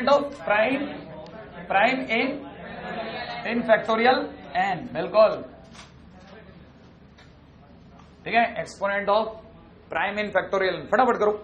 of prime in factorial n. बिल्कुल ठीक है, exponent of prime in factorial. फटाफट करो।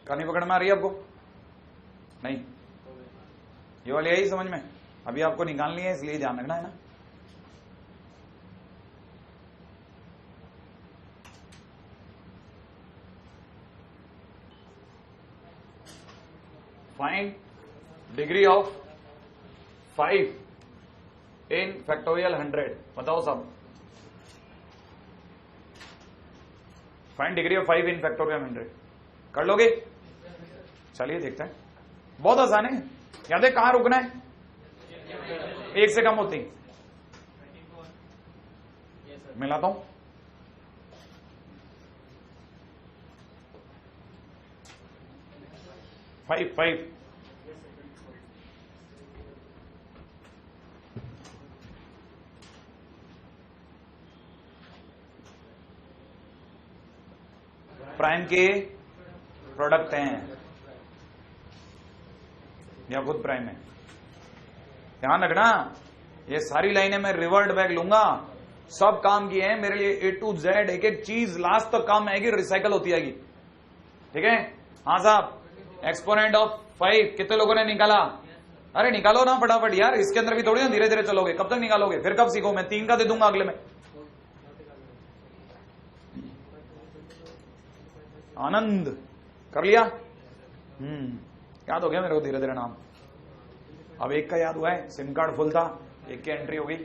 कहानी पकड़ में आ रही है आपको? नहीं, ये वाली आई समझ में? अभी आपको निकालनी है इसलिए ध्यान रखना है ना। Find degree of 5 in factorial 100। बताओ सब। Find degree of 5 in factorial 100 कर लोगे? चलिए देखते हैं। बहुत आसान है। याद है कहां रुकना है? 1 से कम होती। मिलाता हूं। फाइव प्राइम के प्रोडक्ट हैं या खुद प्राइम है। ध्यान रखना, ये सारी लाइनें मैं रिवर्ट बैक लूंगा। सब काम किए हैं मेरे लिए A to Z, एक एक चीज लास्ट तक काम आएगी, रिसाइकल होती आएगी। ठीक है? हाँ साहब, एक्सपोनेंट ऑफ 5 कितने लोगों ने निकाला? अरे निकालो ना फटाफट यार, इसके अंदर भी थोड़ी ना धीरे धीरे चलोगे। कब तक निकालोगे? फिर कब सीखो? मैं 3 का दे दूंगा अगले में। आनंद कर लिया? याद हो गया मेरे को धीरे धीरे नाम। अब एक का याद हुआ है, सिम कार्ड फुल था, एक की एंट्री होगी,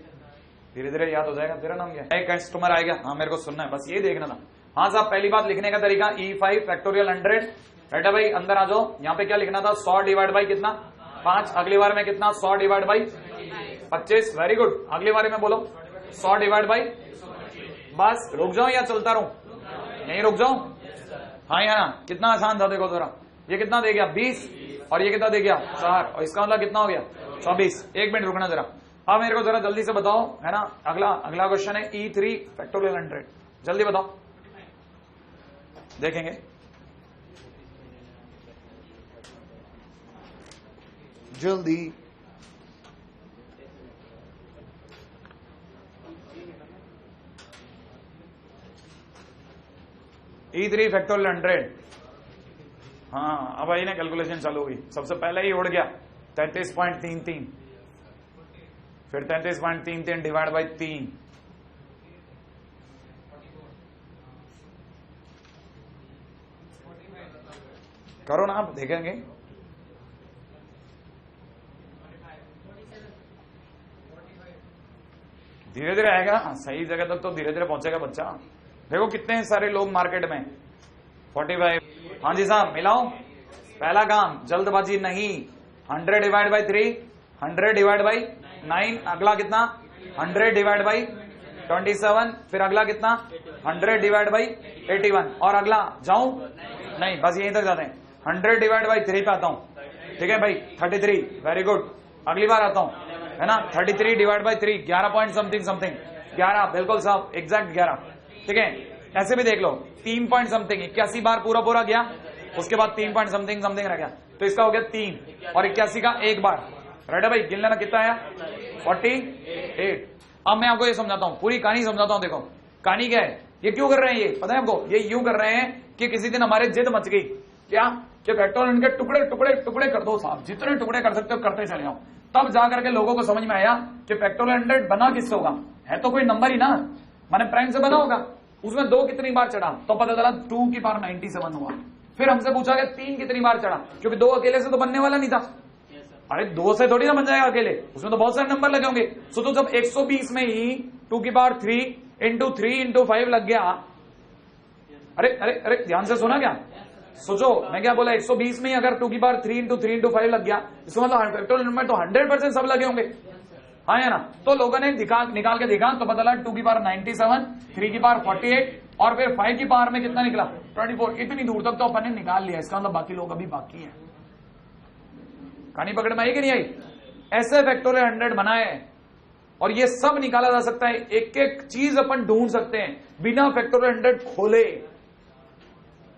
धीरे धीरे याद हो जाएगा। तेरा नाम क्या है? कस्टमर आएगा। हाँ मेरे को सुनना है, बस ये देखना था। हाँ साहब, पहली बात लिखने का तरीका E5 फैक्टोरियल 100। बेटा भाई अंदर आ जाओ। यहाँ पे क्या लिखना था? 100 डिवाइड बाई कितना? 5। अगली बार में कितना? 100 डिवाइड बाई 25। Very good. अगली बार में बोलो 100 डिवाइड बाई। बस रुक जाओ या चलता रहूं? यहीं रुक जाओ। हाँ या ना? कितना आसान था देखो जरा। ये कितना दे गया? 20। और ये कितना दे गया? 4। और इसका मतलब कितना हो गया? 24। 1 मिनट रुकना जरा। अब मेरे को जरा जल्दी से बताओ, है ना? अगला क्वेश्चन है E3 फैक्टोरियल 100। जल्दी बताओ, देखेंगे। जल्दी। E3 factorial 100। हाँ अब आई ना कैलकुलेशन चालू हुई। सबसे पहले ही उड़ गया 33.33, फिर 33.33 डिवाइड बाई 3, करो ना, आप देखेंगे। धीरे धीरे आएगा, सही जगह तक तो धीरे धीरे पहुंचेगा बच्चा। देखो कितने सारे लोग मार्केट में 45। हाँ जी साहब, मिलाओ। पहला काम जल्दबाजी नहीं। 100 डिवाइड बाई 3, 100 डिवाइड बाई 9, अगला कितना 100 डिवाइड बाई 27, फिर अगला कितना 100 डिवाइड बाई 81, और अगला जाऊं नहीं, बस यहीं तक जाते हैं। 100 डिवाइड बाई 3 पे आता हूं, ठीक है भाई, 33, वेरी गुड। अगली बार आता हूं, है ना, 33 divide by 3, 11 point something something, 11, बिल्कुल साहब, एग्जैक्ट 11, ठीक है। ऐसे भी देख लो, 3 पॉइंट समथिंग, 81 बार पूरा पूरा गया, उसके बाद 3 पॉइंट समथिंग समथिंग रह गया, तो इसका हो गया 3, और 81 का एक बार। रेडी भाई, गिन लेना कितना आया, 48। अब मैं आपको ये समझाता हूं, पूरी कहानी समझाता हूं। देखो कहानी क्या है, ये क्यों कर रहे हैं, ये पता है आपको, ये यूं कर रहे हैं कि किसी दिन हमारे जिद मच गई, क्या कि पेट्रोल इनके टुकड़े टुकड़े टुकड़े कर दो साहब, जितने टुकड़े कर सकते हो करते चले जाओ। तब जाकर के लोगों को समझ में आया कि पेट्रोल 100 बना किससे होगा, है तो कोई नंबर ही ना, माने प्राइम से बना होगा। उसमें 2 कितनी बार चढ़ा, तो पता चला 2 की पावर 97 हुआ। फिर हमसे पूछा गया 3 कितनी बार चढ़ा, क्योंकि 2 अकेले से तो बनने वाला नहीं था। अरे 2 से थोड़ी ना बन जाएगा अकेले, उसमें तो बहुत सारे नंबर लगे होंगे। तो जब 120 में ही 2 की पावर 3 इंटू 3 इंटू 5 लग गया, अरे अरे अरे ध्यान से सुना क्या, सोचो मैं क्या बोला, 120 में ही अगर 2 की पावर 3 इंटू 3 इंटू 5 लग गया, इसका मतलब पेट्रोल में तो 100% सब लगे होंगे, हाँ है ना। तो लोगों ने निकाल के देखा, तो पता लगा 2 की पावर 97, 3 की पावर 48, और फिर 5 की पावर में कितना निकला 24। इतनी दूर तक तो अपन ने निकाल लिया, इसका मतलब बाकी लोग अभी बाकी है। कहानी पकड़ में आई कि नहीं आई। ऐसे फैक्टोरियल 100 बनाए, और ये सब निकाला जा सकता है, एक एक चीज अपन ढूंढ सकते हैं बिना फैक्टोरियल 100 खोले।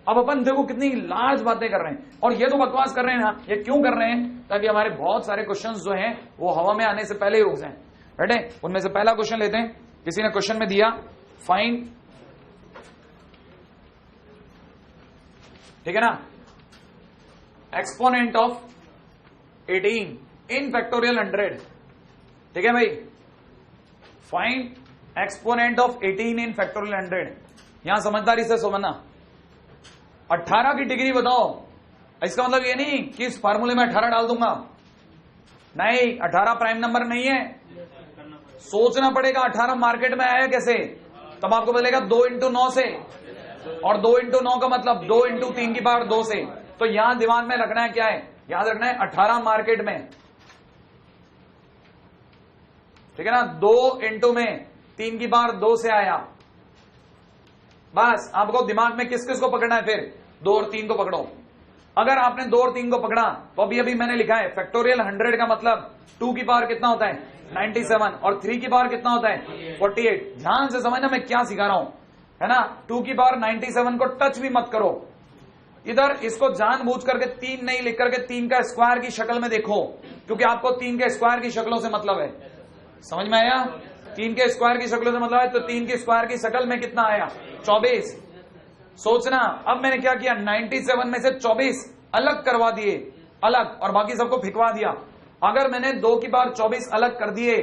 अब अपन देखो कितनी लार्ज बातें कर रहे हैं, और ये तो बकवास कर रहे हैं ना, ये क्यों कर रहे हैं, ताकि हमारे बहुत सारे क्वेश्चंस जो हैं वो हवा में आने से पहले ही रुक जाएं। बैठे, उनमें से पहला क्वेश्चन लेते हैं। किसी ने क्वेश्चन में दिया फाइंड, ठीक है ना, एक्सपोनेंट ऑफ 18 इन फैक्टोरियल 100, ठीक है भाई, find exponent of 18 in factorial 100। यहां समझदारी से समझना, 18 की डिग्री बताओ, इसका मतलब ये नहीं कि इस फार्मूले में 18 डाल दूंगा, नहीं, 18 प्राइम नंबर नहीं है, सोचना पड़ेगा 18 मार्केट में आया कैसे। तब आपको मिलेगा 2 इंटू 9 से, और 2 इंटू 9 का मतलब 2 इंटू 3 की पावर 2 से। तो यहां दिमाग में रखना है क्या है, याद रखना है 18 मार्केट में, ठीक है ना, 2 इंटू में 3 की पावर 2 से आया। बस आपको दिमाग में किस किस को पकड़ना है, फिर 2 और 3 को पकड़ो। अगर आपने 2 और 3 को पकड़ा, तो अभी अभी मैंने लिखा है फैक्टोरियल 100 का मतलब 2 की पावर कितना होता है 97, और 3 की पावर कितना होता है 48। ध्यान से समझना मैं क्या सिखा रहा हूं, है ना। 2 की पावर 97 को टच भी मत करो, इधर इसको जानबूझ करके 3 नहीं लिख करके 3 का स्क्वायर की शक्ल में देखो, क्योंकि आपको 3 के स्क्वायर की शक्लों से मतलब है। समझ में आया, 3 के स्क्वायर की शक्लों से मतलब है, तो 3 की स्क्वायर की शक्ल में कितना आया 24। सोचना, अब मैंने क्या किया, 97 में से 24 अलग करवा दिए, अलग, और बाकी सबको फिकवा दिया। अगर मैंने 2 की पावर 24 अलग कर दिए,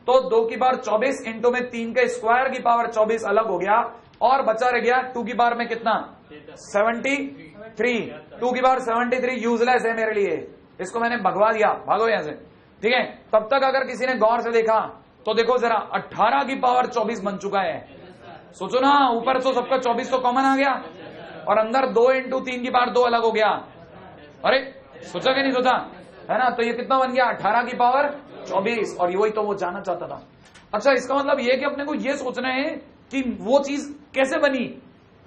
तो 2 की पावर 24 इंटू में 3 के स्क्वायर की पावर 24 अलग हो गया, और बचा रह गया 2 की पावर में कितना 73। 2 की पावर 73 यूजलेस है मेरे लिए, इसको मैंने भगवा दिया, भागो यहां से, ठीक है। तब तक अगर किसी ने गौर से देखा, तो देखो जरा 18 की पावर 24 बन चुका है। सोचो ना, ऊपर तो सबका 24 तो कॉमन आ गया, और अंदर 2 इंटू 3 की पावर 2 अलग हो गया। अरे सोचा कि नहीं सोचा, है ना। तो ये कितना बन गया 18 की पावर 24, और वही तो वो जानना चाहता था। अच्छा, इसका मतलब ये कि अपने को ये सोचना है कि वो चीज कैसे बनी।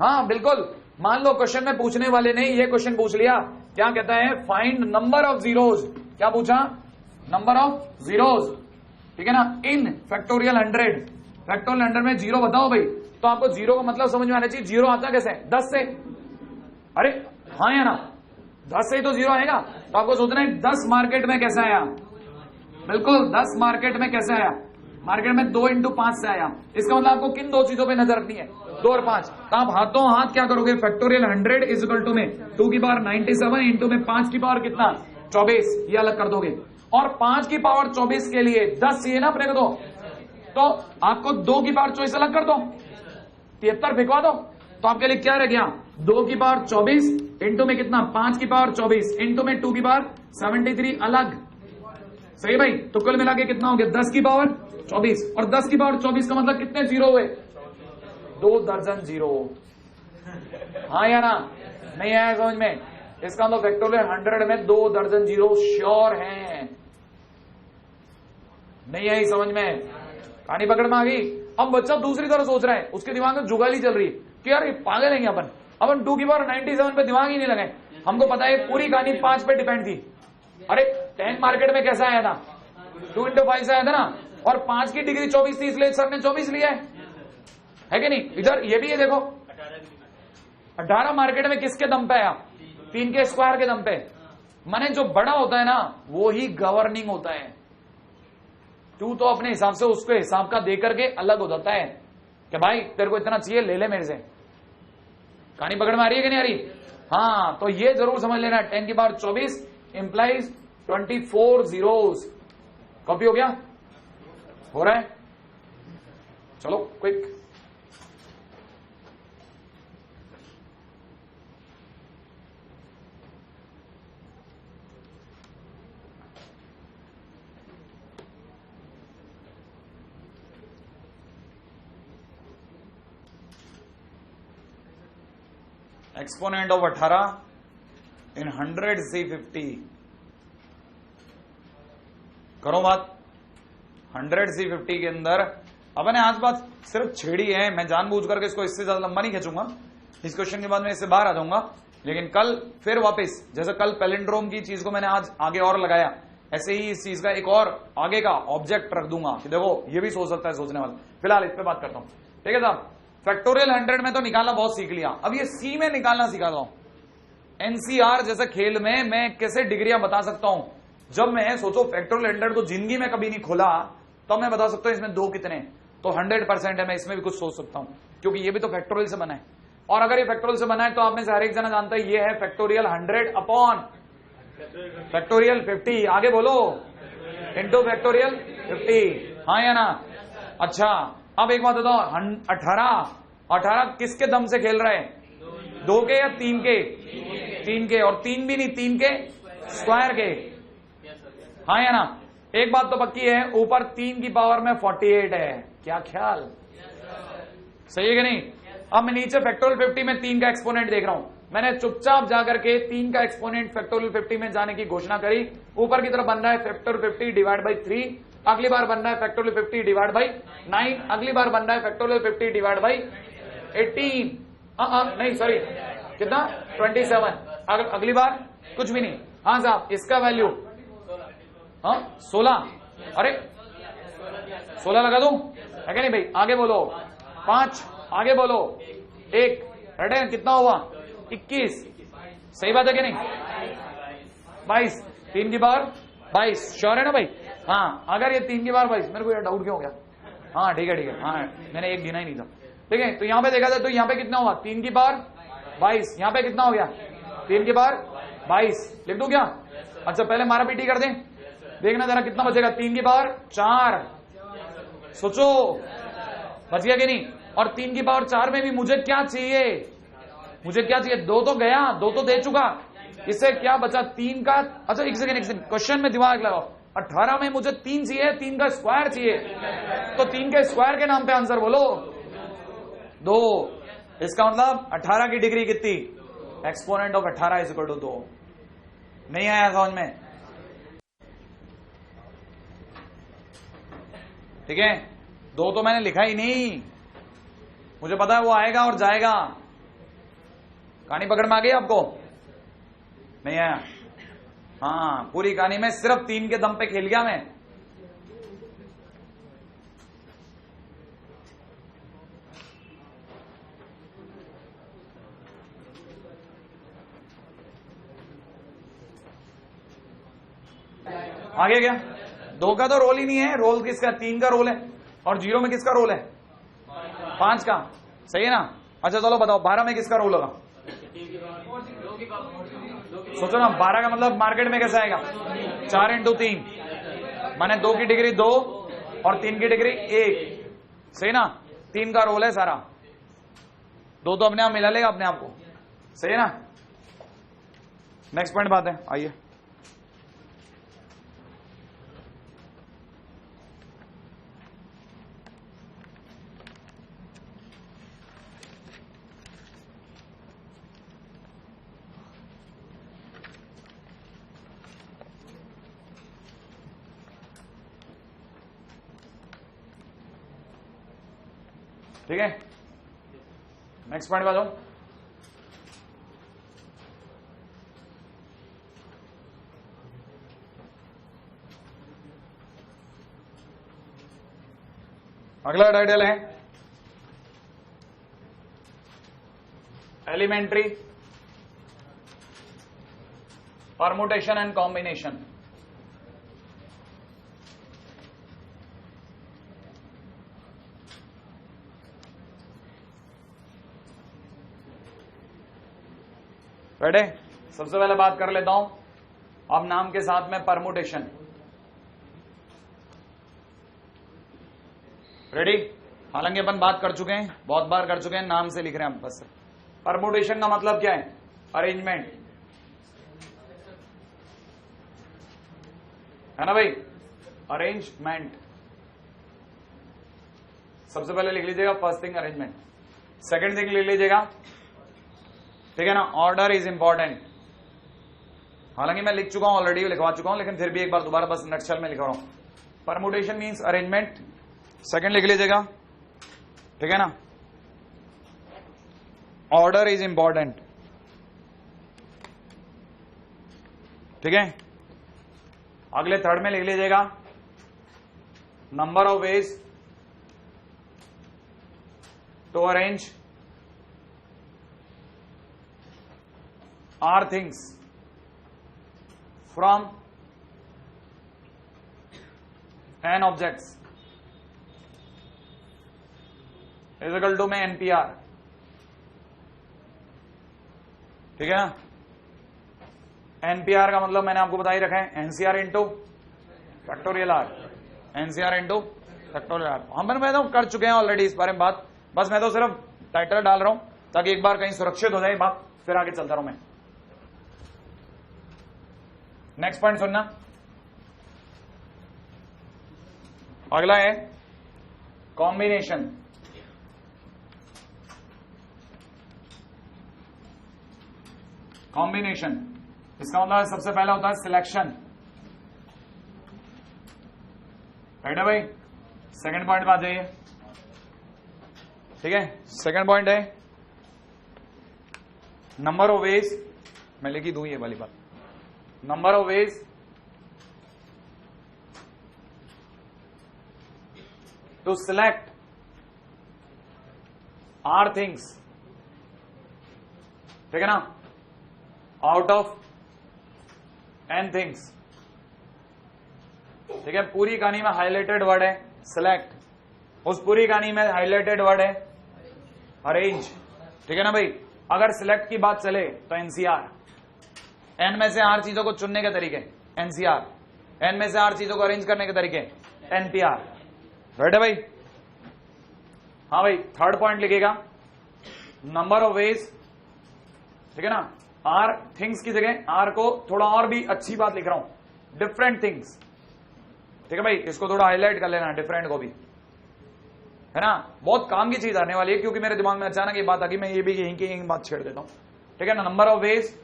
हाँ बिल्कुल, मान लो क्वेश्चन में पूछने वाले ने ये क्वेश्चन पूछ लिया, क्या कहता है, फाइंड नंबर ऑफ जीरोज। क्या पूछा, नंबर ऑफ जीरोज, ठीक है ना, इन फैक्टोरियल 100। फैक्टोरियल 100 में जीरो बताओ भाई, तो आपको जीरो का मतलब समझ में आना चाहिए। जीरो आता कैसे, 10 से, अरे हाँ या ना, 10 से ही तो जीरो आएगा। तो आपको सोचना है 10 मार्केट में कैसे आया, बिल्कुल 10 मार्केट में कैसे आया, मार्केट में 2 इंटू 5 से आया। इसका मतलब आपको किन 2 चीजों पे नजर रखनी है, 2 और 5। तो आप हाथों हाथ क्या करोगे, फैक्टोरियल 100 इज इक्वल टू में 2 की पावर 97 इंटू में 5 की पावर कितना 24, ये अलग कर दोगे। और 5 की पावर 24 के लिए 10 चाहिए ना अपने को, तो आपको 2 की पावर 24 अलग कर दो, 73 फेंकवा दो, तो आपके लिए क्या रह गया, 2 की पावर 24 इंटू में कितना 5 की पावर 24 इंटू में 2 की पावर 73 अलग, सही भाई। तो कुल मिला के कितना हो गया 10 की पावर 24, और 10 की पावर 24 का मतलब कितने जीरो हुए, 2 दर्जन जीरो। हाँ या ना, नहीं आया समझ में, इसका मतलब फैक्टोरियल 100 में 2 दर्जन जीरो श्योर हैं। नहीं आई समझ में, कहानी पकड़ में आ गई। अब बच्चा दूसरी तरह सोच रहा है, उसके दिमाग में जुगाली चल रही है कि यार ये पागल है अपन 2 की पावर 97 पे दिमाग ही नहीं लगाए। हमको पता है पूरी कहानी 5 पे डिपेंड थी। अरे 10 मार्केट में कैसा आया था, 2 into 5 से आया था ना, और 5 की डिग्री 24 थी, इसलिए सर ने 24 लिया है कि नहीं। इधर ये भी है देखो, 18 मार्केट में किसके दम पे आया, 3 के स्क्वायर के दम पे। माने जो बड़ा होता है ना वो ही गवर्निंग होता है। तू तो अपने हिसाब से उसके हिसाब का दे करके अलग हो जाता है कि भाई तेरे को इतना चाहिए ले ले मेरे से। कहानी पकड़ में आ रही है कि नहीं आ रही। हाँ, तो ये जरूर समझ लेना, 10 की पावर 24 इंप्लाइज 24 जीरोस। कॉपी हो गया, हो रहा है, चलो quick. Exponent of 18 in 100 C50। करो बात। 100 C50 के अंदर अपने आज बात सिर्फ छेड़ी है, मैं जानबूझ करके इसको इससे ज्यादा लंबा नहीं खींचूंगा। इस क्वेश्चन के बाद मैं इससे बाहर आ जाऊंगा, लेकिन कल फिर वापस, जैसे कल पैलिंड्रोम की चीज को मैंने आज आगे और लगाया, ऐसे ही इस चीज का एक और आगे का ऑब्जेक्ट रख दूंगा कि देखो ये भी सोच सकता है सोचने वाला। फिलहाल इस पे बात करता हूं, ठीक है साहब। फैक्टोरियल 100 में तो निकालना बहुत सीख लिया, अब ये सी में निकालना सिखा रहा हूं। एनसीआर जैसे खेल में मैं कैसे डिग्रियां बता सकता हूं। जब मैं सोचो फैक्टोरियल 100 को जिंदगी में कभी नहीं खोला, तो मैं बता सकता हूं इसमें 2 कितने, तो 100% है, मैं इसमें भी कुछ सोच सकता हूं, क्योंकि ये भी तो फैक्टोरियल से बना है। और अगर ये फैक्टोरियल से बना है तो आप में से हर एक जना जानता है ये है फैक्टोरियल 100 अपॉन फैक्टोरियल 50। आगे बोलो, इंटू फैक्टोरियल 50। हाँ या ना। अच्छा, अब एक बात बताओ, 18 किसके दम से खेल रहा है, 2 के या 3 के, 3 के, और 3 भी नहीं, 3 के स्क्वायर के। हाँ या ना। एक बात तो पक्की है, ऊपर 3 की पावर में 48 है, क्या ख्याल, सही है कि नहीं। अब मैं नीचे फैक्टोरियल 50 में 3 का एक्सपोनेंट देख रहा हूं, मैंने चुपचाप जाकर के 3 का एक्सपोनेंट फैक्टोरियल 50 में जाने की घोषणा करी। ऊपर की तरफ बन रहा है फैक्टोरियल 50 डिवाइड बाई 3, अगली बार बन रहा है फैक्टोरियल 50 डिवाइड बाई 9, अगली बार बन रहा है फैक्टोरियल 50 डिवाइड बाई 18। नहीं सॉरी, कितना 27। अगली बार कुछ भी नहीं। हाँ साहब, इसका वैल्यू 16। अरे 16 लगा दूं, है क्या नहीं भाई। आगे बोलो 5, आगे बोलो 1, रेडी, कितना हुआ 21। सही बात है कि नहीं, 22, 3 की पावर 22, श्योर है ना भाई। हाँ, अगर ये 3 की पावर 22, मेरे को यार डाउट क्यों हो गया। हाँ ठीक है, हाँ मैंने एक गिना ही नहीं था, ठीक है। तो यहां पे देखा जाए तो यहां पे कितना हुआ 3 की पावर 22, यहां पे कितना हो गया 3 की पावर 22, लिख दूं क्या। अच्छा पहले मारा पीटी कर दें, देखना जरा कितना बचेगा, 3 की पावर 4, सोचो बच गया कि नहीं। और 3 की पावर 4 में भी मुझे क्या चाहिए, मुझे क्या चाहिए, 2 तो गया, 2 तो दे चुका, इससे क्या बचा 3 का। अच्छा एक सेकंड, क्वेश्चन में दिमाग लगाओ, 18 में मुझे 3 चाहिए, 3 का स्क्वायर चाहिए, तो 3 के स्क्वायर के नाम पे आंसर बोलो 2। इसका मतलब 18 की डिग्री कितनी, exponent of 18 is equal to 2। नहीं आया समझ में, ठीक है। 2 तो मैंने लिखा ही नहीं, मुझे पता है वो आएगा और जाएगा। कहानी पकड़ में आ गई आपको, नहीं आया। हाँ, पूरी कहानी में सिर्फ 3 के दम पे खेल गया मैं। आगे क्या, 2 का तो रोल ही नहीं है, रोल किसका 3 का रोल है, और 0 में किसका रोल है 5 का, सही है ना। अच्छा चलो बताओ 12 में किसका रोल होगा, सोचो ना, 12 का मतलब मार्केट में कैसे आएगा, 4 इंटू 3, माने 2 की डिग्री 2 और 3 की डिग्री 1, सही ना। 3 का रोल है सारा, दो तो अपने आप मिला लेगा अपने आप को, सही है ना। नेक्स्ट पॉइंट बात है, आइए ठीक है। नेक्स्ट पॉइंट बात हो, अगला टाइटल है elementary permutation and combination. Ready, सबसे पहले बात कर लेता हूं अब नाम के साथ में परमुटेशन। रेडी, हालांकि अपन बात कर चुके हैं, बहुत बार कर चुके हैं, नाम से लिख रहे हैं हम बस। परमुटेशन का मतलब क्या है? अरेंजमेंट, है ना भाई, अरेंजमेंट। सबसे पहले लिख लीजिएगा first thing arrangement, second thing लिख लीजिएगा, ठीक है ना, ऑर्डर इज इंपॉर्टेंट। हालांकि मैं लिख चुका हूं ऑलरेडी, लिखवा चुका हूं, लेकिन फिर भी एक बार दोबारा बस नक्शल में लिख रहा हूं। परमुटेशन मींस अरेंजमेंट, सेकंड लिख लीजिएगा, ठीक है ना, ऑर्डर इज इंपॉर्टेंट, ठीक है। अगले थर्ड में लिख लीजिएगा number of ways to arrange r things from n objects is equal to में एनपीआर, ठीक है ना। एनपीआर का मतलब मैंने आपको बता ही रखा है, nCr into factorial r, nCr into factorial r. हम कर चुके हैं ऑलरेडी इस बारे में बात, बस मैं तो सिर्फ टाइटल डाल रहा हूं ताकि एक बार कहीं सुरक्षित हो जाए बात, फिर आगे चलता रहूं मैं। नेक्स्ट पॉइंट सुनना, अगला है कॉम्बिनेशन। कॉम्बिनेशन इसका मतलब सबसे पहला होता है सिलेक्शन, राइट है भाई। सेकंड पॉइंट पे आ जाइए, ठीक है। सेकंड पॉइंट है नंबर ऑफ वेज, मैं लिखी दूं ये वाली बात, number of ways to select r things, ठीक है ना, आउट ऑफ एन थिंग्स, ठीक है। पूरी कहानी में हाईलाइटेड वर्ड है सिलेक्ट, उस पूरी कहानी में हाईलाइटेड वर्ड है अरेंज, ठीक है ना भाई। अगर सिलेक्ट की बात चले तो एनसीआर, एन में से आर चीजों को चुनने के तरीके एनसीआर, एन में से आर चीजों को अरेंज करने के तरीके एनपीआर, राइट है भाई। हाँ भाई, थर्ड पॉइंट लिखेगा नंबर ऑफ वेज, ठीक है ना, आर थिंग्स की जगह आर को थोड़ा और भी अच्छी बात लिख रहा हूं, डिफरेंट थिंग्स, ठीक है भाई। इसको थोड़ा हाईलाइट कर लेना, डिफरेंट को भी, है ना। बहुत काम की चीज आने वाली है, क्योंकि मेरे दिमाग में अचानक ये बात आ गई, मैं ये भी यहीं की यहीं बात छेड़ देता हूं, ठीक है ना। Number of ways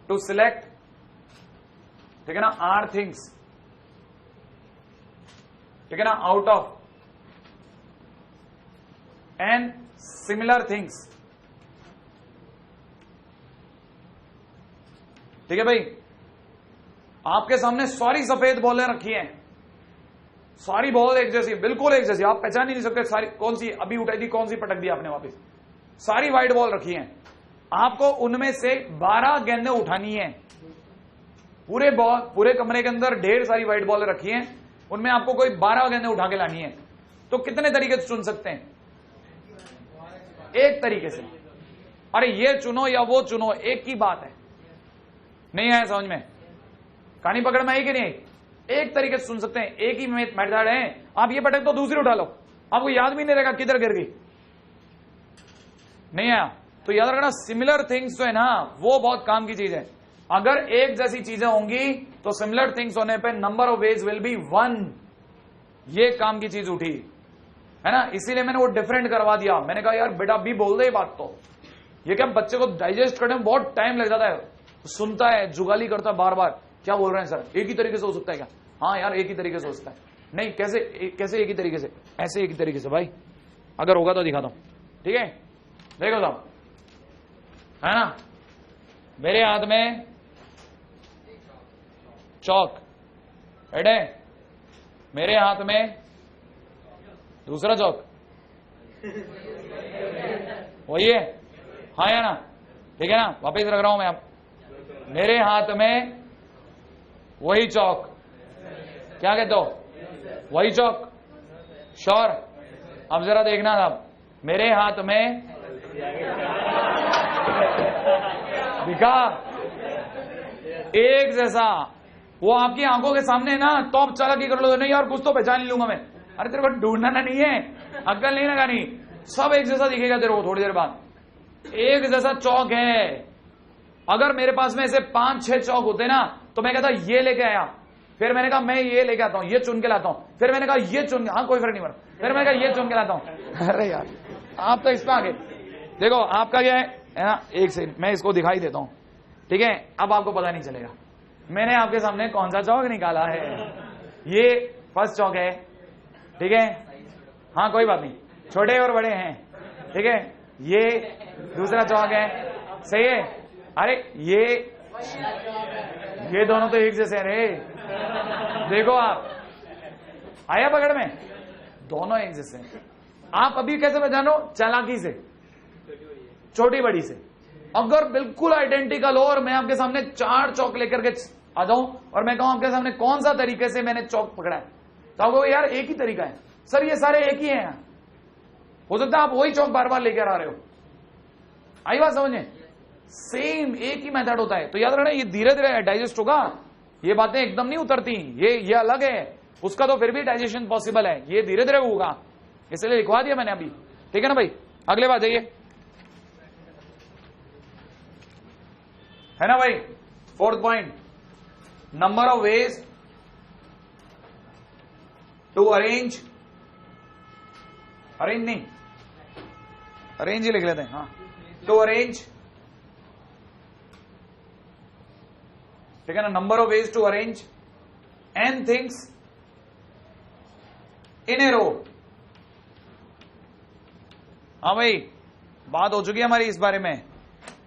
to select, ठीक है ना, आर थिंग्स, ठीक है ना, out of n similar things, ठीक है भाई। आपके सामने सारी सफेद बॉलें रखी हैं, सारी बॉल एक जैसी, बिल्कुल एक जैसी, आप पहचान ही नहीं सकते सारी कौन सी अभी उठाई थी, कौन सी पटक दी आपने वापस। सारी व्हाइट बॉल रखी हैं, आपको उनमें से 12 गेंदें उठानी है। पूरे कमरे के अंदर ढेर सारी व्हाइट बॉल रखी हैं, उनमें आपको कोई 12 गेंदें उठा के लानी है। तो कितने तरीके से चुन सकते हैं? एक तरीके से। अरे ये चुनो या वो चुनो, एक ही बात है। नहीं आया समझ में? कहानी पकड़ में आई कि नहीं? एक तरीके से सुन सकते हैं, एक ही मेथड है। आप ये पटक तो दूसरी उठा लो, आपको याद भी नहीं रहेगा किधर गिर गई, नहीं आया। तो याद रखना सिमिलर थिंग्स जो है ना वो बहुत काम की चीज है। अगर एक जैसी चीजें होंगी तो सिमिलर थिंग्स होने पे number of veg will be 1, ये काम की चीज उठी है ना। इसीलिए मैंने वो डिफरेंट करवा दिया। मैंने कहा यार बेटा भी बोल दे ये बात, तो ये क्या बच्चे को डाइजेस्ट करने में बहुत टाइम लग जाता है, सुनता है जुगाली करता है बार बार, क्या बोल रहे हैं सर, एक ही तरीके से हो सकता है क्या? हाँ यार एक ही तरीके से हो सकता है। नहीं कैसे कैसे एक ही तरीके से? ऐसे एक ही तरीके से भाई, अगर होगा तो दिखाता हूं, ठीक है। देखो साहब है ना, मेरे हाथ में चौक, है, मेरे हाथ में दूसरा चौक, वही है, हाँ या ना, ठीक है ना। वापिस रख रहा हूं मैं, आप मेरे हाथ में वही चौक, क्या कहते हो, वही चौक, श्योर। अब जरा देखना साहब, मेरे हाथ में दिखा एक जैसा, वो आपकी आंखों के सामने ना, तो आप चालाकी कर लो, नहीं यार कुछ तो पहचान लूंगा मैं। अरे तेरे को ढूंढना नहीं है, अक्ल नहीं लगानी, सब एक जैसा दिखेगा तेरे को थोड़ी देर बाद, एक जैसा चौक है। अगर मेरे पास में ऐसे 5-6 चौक होते ना तो मैं कहता ये लेके आया, फिर मैंने कहा मैं ये लेके आता हूं, ये चुन के लाता हूं, फिर मैंने कहा ये चुन, हाँ कोई फर्क नहीं पड़ा, फिर मैंने कहा ये चुन के लाता हूं। अरे यार आप तो इस पे आगे देखो, आपका क्या है ना, एक सेकंड मैं इसको दिखाई देता हूं, ठीक है। अब आपको पता नहीं चलेगा मैंने आपके सामने कौन सा चौक निकाला है। ये फर्स्ट चौक है, ठीक है, हाँ कोई बात नहीं, छोटे और बड़े हैं, ठीक है। ये दूसरा चौक है, सही है। अरे ये दोनों तो एक जैसे हैं रे, देखो आप आया पकड़ में, दोनों एक जैसे हैं। आप अभी कैसे पहचानो? चालाकी से, छोटी बड़ी से। अगर बिल्कुल आइडेंटिकल हो और मैं आपके सामने 4 चौक लेकर के आ जाऊं और मैं कहूं आपके सामने कौन सा तरीके से मैंने चौक पकड़ा है, तो आपको यार एक ही तरीका है सर, ये सारे एक ही हैं। हो सकता है आप वही चौक बार बार लेकर आ रहे हो, आई बात समझे? सेम एक ही मेथड होता है। तो याद रखना ये धीरे धीरे डाइजेस्ट होगा, ये बातें एकदम नहीं उतरती, ये अलग है, उसका तो फिर भी डाइजेशन पॉसिबल है, ये धीरे धीरे होगा, इसलिए लिखवा दिया मैंने अभी, ठीक है ना भाई। अगले बात जाइए, है ना भाई। 4th point, number of ways to arrange नहीं, अरेंज ही लिख लेते हैं, हाँ, टू अरेंज, ठीक है ना। Number of ways to arrange n things in a row. हाँ भाई बात हो चुकी है हमारी इस बारे में,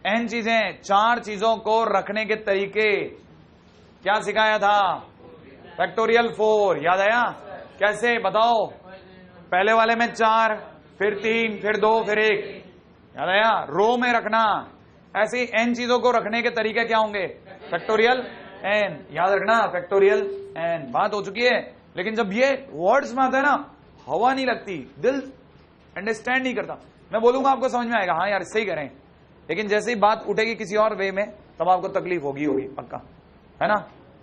n चीजें, 4 चीजों को रखने के तरीके, क्या सिखाया था? फैक्टोरियल 4, याद आया? कैसे बताओ? पहले वाले में 4, फिर 3, फिर 2, फिर 1, याद आया? रो में रखना। ऐसे n चीजों को रखने के तरीके क्या होंगे? फैक्टोरियल n, याद रखना, फैक्टोरियल n। बात हो चुकी है। लेकिन जब ये वर्ड्स में आता है ना, हवा नहीं लगती, दिल अंडरस्टैंड नहीं करता। मैं बोलूंगा आपको समझ में आएगा, हाँ यार सही करें, लेकिन जैसे ही बात उठेगी किसी और वे में तब आपको तकलीफ होगी पक्का, है ना।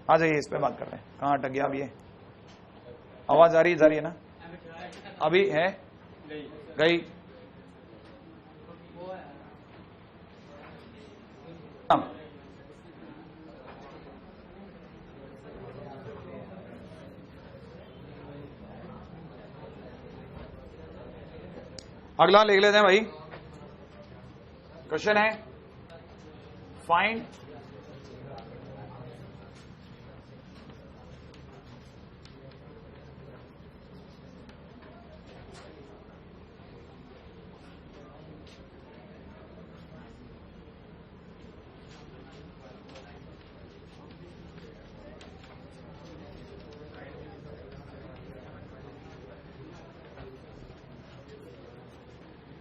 आ जाइए, इस पे बात कर रहे हैं। कहाँ अटक गया अब? ये आवाज आ रही है ना? अभी है गई? अगला लिख लेते हैं भाई। क्वेश्चन है find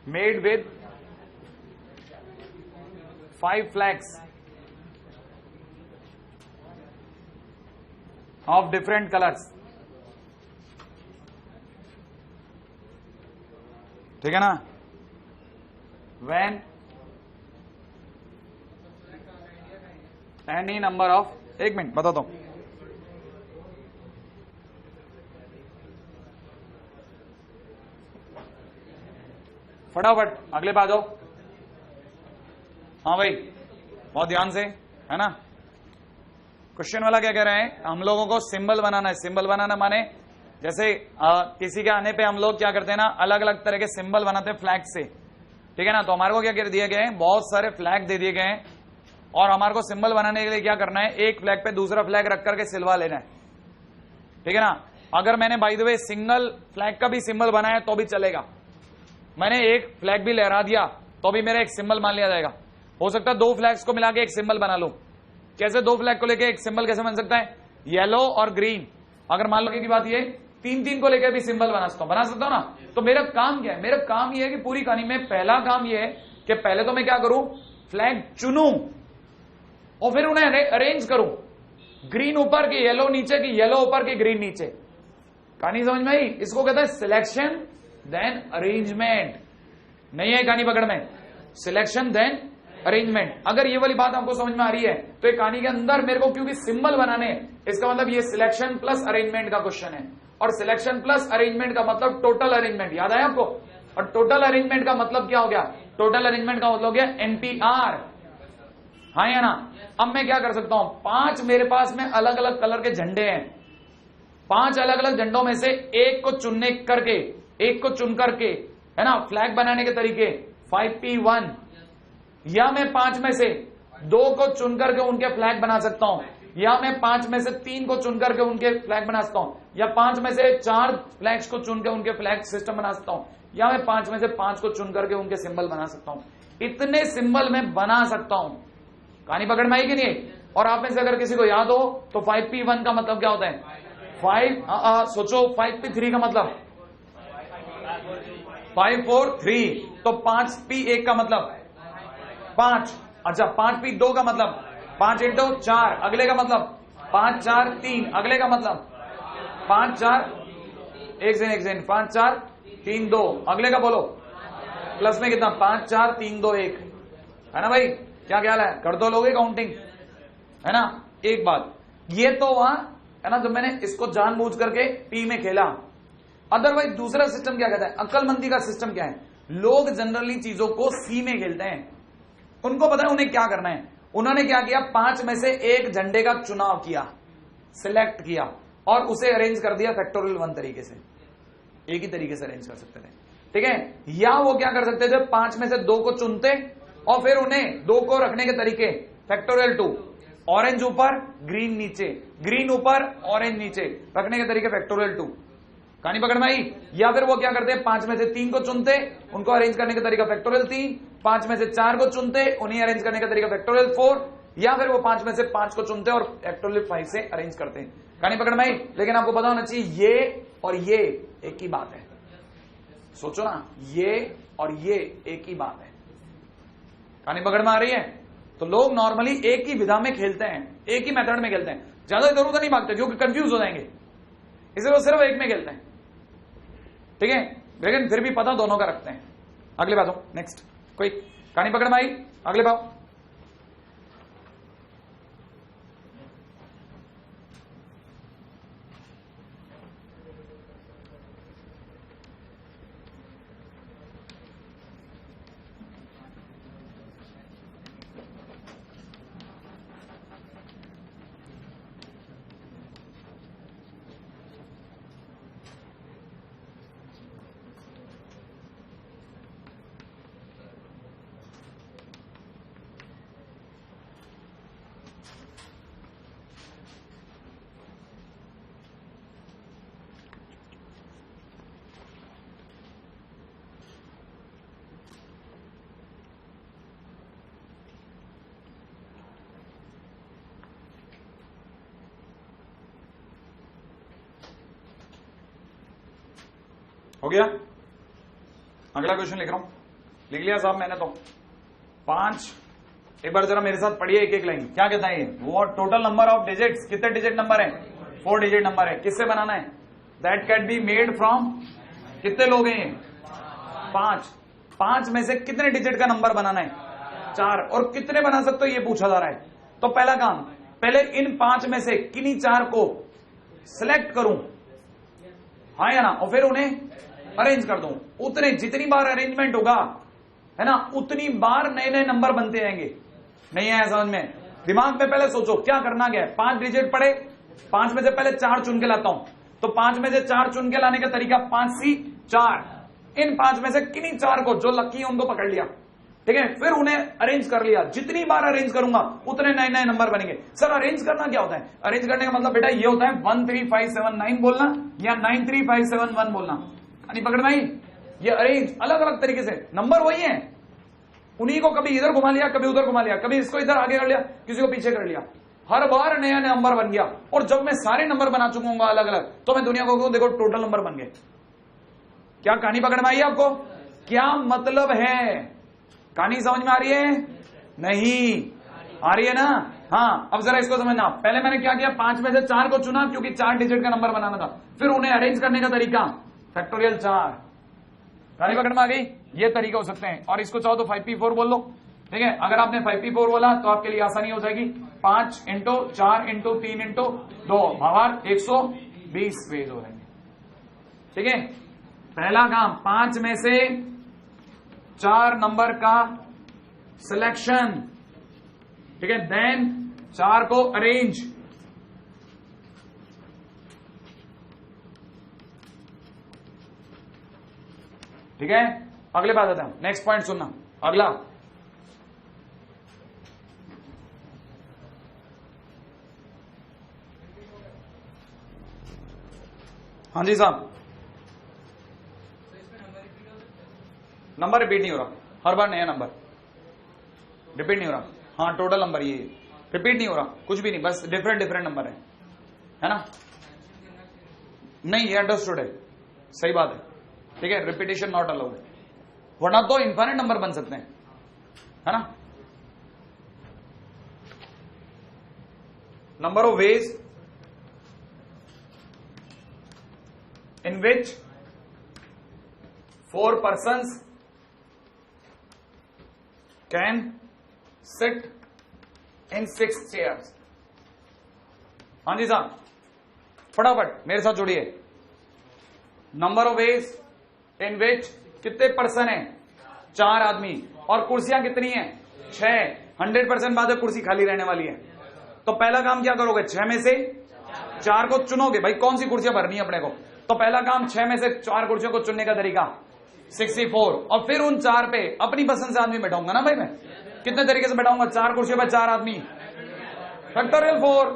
made with 5 flags of different colors, ठीक है ना। when any number of, एक मिनट बताता हूं, फटाफट अगले पे आ जाओ। हाँ भाई बहुत ध्यान से, है ना। क्वेश्चन वाला क्या कह रहे हैं, हम लोगों को सिंबल बनाना है। सिंबल बनाना माने जैसे किसी के आने पे हम लोग क्या करते हैं ना, अलग अलग तरह के सिंबल बनाते हैं फ्लैग से, ठीक है ना। तो हमारे को क्या कर दिए गए हैं, बहुत सारे फ्लैग दे दिए गए हैं और हमारे को सिंबल बनाने के लिए क्या करना है, एक फ्लैग पे दूसरा फ्लैग रख करके सिलवा लेना है, ठीक है ना। अगर मैंने by the way single flag का भी सिंबल बनाया तो भी चलेगा, मैंने एक फ्लैग भी लहरा दिया तो भी मेरा एक सिंबल मान लिया जाएगा। हो सकता है दो फ्लैग्स को मिला के एक सिंबल बना लो। कैसे दो फ्लैग को लेके एक सिंबल कैसे बन सकता है, येलो और ग्रीन। अगर मान लो की बात ये तीन तीन को लेकर भी सिंबल बना सकता हूं ना। तो मेरा काम क्या है, मेरा काम ये है कि पूरी कहानी में पहला काम ये है कि पहले तो मैं क्या करूं, फ्लैग चुनूं और फिर उन्हें अरेंज करूं, ग्रीन ऊपर की येलो नीचे की येलो ऊपर की ग्रीन नीचे। कहानी समझ में आई, इसको कहता है सिलेक्शन देन अरेंजमेंट। नहीं है कहानी पकड़ में, सिलेक्शन देन अरेंजमेंट। अगर ये वाली बात आपको समझ में आ रही है तो एक कहानी के अंदर मेरे को क्योंकि सिंबल बनाने, इसका मतलब ये सिलेक्शन प्लस अरेंजमेंट का क्वेश्चन है। और सिलेक्शन प्लस अरेंजमेंट का मतलब टोटल अरेंजमेंट, याद है आपको। और टोटल अरेंजमेंट का मतलब क्या हो गया, टोटल अरेंजमेंट का मतलब हो गया एनपीआर, हाँ या ना। अब मैं क्या कर सकता हूं, 5 मेरे पास में अलग अलग कलर के झंडे हैं, 5 अलग अलग झंडों में से एक को चुन करके है ना फ्लैग बनाने के तरीके 5P1, या मैं 5 में से 2 को चुन करके उनके फ्लैग बना सकता हूं, या मैं 5 में से 3 को चुन करके उनके फ्लैग बना सकता हूं, या 5 में से 4 फ्लैग्स को चुन के उनके फ्लैग सिस्टम बना सकता हूं, या मैं 5 में से 5 को चुन करके उनके सिंबल बना सकता हूं। इतने सिंबल मैं बना सकता हूं। कहानी पकड़ में आई कि नहीं। और आप में से अगर किसी को याद हो तो 5P1 का मतलब क्या होता है, 5 सोचो 5P3 का मतलब 5 4 3, तो 5P1 का मतलब 5, अच्छा 5P2 का मतलब 5 × 4, अगले का मतलब 5 4 3, अगले का मतलब 5 4 1 सेकंड 5 4 3 2, अगले का बोलो प्लस में कितना 5 4 3 2 1, है ना भाई। क्या ख्याल है, कर दो लोगे काउंटिंग, है ना। एक बात ये तो वहां है ना, जब मैंने इसको जानबूझ करके पी में खेला। अदरवाइज दूसरा सिस्टम क्या कहता है, अक्लमंदी का सिस्टम क्या है, लोग जनरली चीजों को सी में खेलते हैं। उनको पता है उन्हें क्या करना है। उन्होंने क्या किया, 5 में से एक झंडे का चुनाव किया, सिलेक्ट किया और उसे अरेंज कर दिया फैक्टोरियल 1 तरीके से। एक ही तरीके से अरेंज कर सकते थे, ठीक है। या वो क्या कर सकते थे, 5 में से 2 को चुनते और फिर उन्हें 2 को रखने के तरीके फैक्टोरियल 2, ऑरेंज ऊपर ग्रीन नीचे, ग्रीन ऊपर ऑरेंज नीचे रखने के तरीके फैक्टोरियल 2। कहानी पकड़ में आई। या फिर वो क्या करते, 5 में से 3 को चुनते, उनको अरेंज करने का तरीका फैक्टोरियल 3, 5 में से 4 को चुनते, उन्हें अरेंज करने का तरीका फैक्टोरियल 4, या फिर वो 5 में से 5 को चुनते और फैक्टोरियल 5 से अरेंज करते हैं। कहानी पकड़ में आई। लेकिन आपको पता होना चाहिए ये और ये एक ही बात है। सोचो ना, ये और ये एक ही बात है। कहानी पकड़ में आ रही है। तो लोग नॉर्मली एक ही विधा में खेलते हैं, एक ही मेथड में खेलते हैं, ज्यादा इधर उधर नहीं भागते क्योंकि कंफ्यूज हो जाएंगे, इसलिए वो सिर्फ एक में खेलते हैं, ठीक है। लेकिन फिर भी पता दोनों का रखते हैं। अगले बात हो, नेक्स्ट कोई कहानी पकड़ में आई, अगले बात। हो गया। अगला क्वेश्चन लिख रहा हूं, लिख लिया साहब मैंने तो 5। एक बार जरा मेरे साथ पढ़िए एक एक लाइन। क्या कहता है ये, वो टोटल नंबर ऑफ डिजिट्स, कितने डिजिट नंबर है, 4 डिजिट नंबर है। किससे बनाना है, that can be made from, कितने लोग हैं ये 5, 5 में से कितने डिजिट का नंबर बनाना है 4, और कितने बना सकते हो ये पूछा जा रहा है। तो पहला काम, पहले इन 5 में से किन्हीं 4 को सिलेक्ट करूं, हाँ या ना, और फिर उन्हें अरेंज कर दूं, उतने जितनी बार अरेंजमेंट होगा है ना, उतनी बार नए नए नंबर बनते जाएंगे। नहीं आया समझ में? दिमाग में पहले सोचो क्या करना क्या है। 5 डिजिट पड़े, 5 में से पहले 4 चुन के लाता हूं, तो 5 में से 4 चुन के लाने का तरीका 5 सी 4, इन 5 में से किन्हीं 4 को जो लकी है उनको पकड़ लिया, ठीक है, फिर उन्हें अरेंज कर लिया। जितनी बार अरेंज करूंगा उतने नए नए नंबर बनेंगे। सर अरेंज करना क्या होता है? अरेंज करने का मतलब बेटा ये होता है 13579 बोलना या 93571 बोलना। नहीं पकड़ भाई, ये अरेंज अलग अलग तरीके से, नंबर वही है, उन्हीं को कभी इधर घुमा लिया, कभी उधर घुमा लिया, कभी इसको इधर आगे कर लिया, किसी को पीछे कर लिया, हर बार नया नया नंबर बन गया। और जब मैं सारे नंबर बना चुका हूं अलग अलग, तो मैं दुनिया को कहूं देखो टोटल नंबर बन गए। क्या कहानी पकड़ में आई आपको? क्या मतलब है? कहानी समझ में आ रही है? नहीं आ रही है ना? हाँ, अब जरा इसको समझना। पहले मैंने क्या किया, 5 में से 4 को चुना क्योंकि 4 डिजिट का नंबर बनाना था, फिर उन्हें अरेंज करने का तरीका फैक्टोरियल 4। कहानी पकड़ में आ गई? ये तरीके हो सकते हैं। और इसको चाहो तो 5p4 बोल लो, ठीक है। अगर आपने 5p4 बोला तो आपके लिए आसानी हो जाएगी। 5 इंटू 4 इंटू 3 इंटू 2 भावार 120 पेज हो जाएंगे, ठीक है। पहला काम 5 में से 4 नंबर का सिलेक्शन, ठीक है, देन 4 को अरेंज, ठीक है। अगले बात आता है, नेक्स्ट पॉइंट सुनना। अगला हाँ जी साहब, नंबर रिपीट नहीं हो रहा, हर बार नया नंबर रिपीट नहीं हो रहा। हाँ टोटल नंबर ये रिपीट नहीं हो रहा, कुछ भी नहीं, बस डिफरेंट डिफरेंट नंबर है ना। नहीं ये अंडरस्टूड है, सही बात है, ठीक है। रिपीटेशन नॉट अलाउड, वरना तो इनफाइनाइट नंबर बन सकते हैं, है ना। Number of veg in which 4 persons can sit in 6 chairs। हाँ जी साहब, फटाफट मेरे साथ जुड़िए। नंबर ऑफ वेज इन विच कितने पर्सन है? 4 आदमी, और कुर्सियां कितनी है? 6। 100% बात है, कुर्सी खाली रहने वाली है। तो पहला काम क्या करोगे? 6 में से 4 को चुनोगे, भाई कौन सी कुर्सियां भरनी है अपने को। तो पहला काम 6 में से 4 कुर्सियों को चुनने का तरीका 64, और फिर उन 4 पे अपनी पसंद से आदमी बैठाऊंगा ना भाई। मैं कितने तरीके से बैठाऊंगा? 4 कुर्सियों पर 4 आदमी, फैक्टोरियल 4।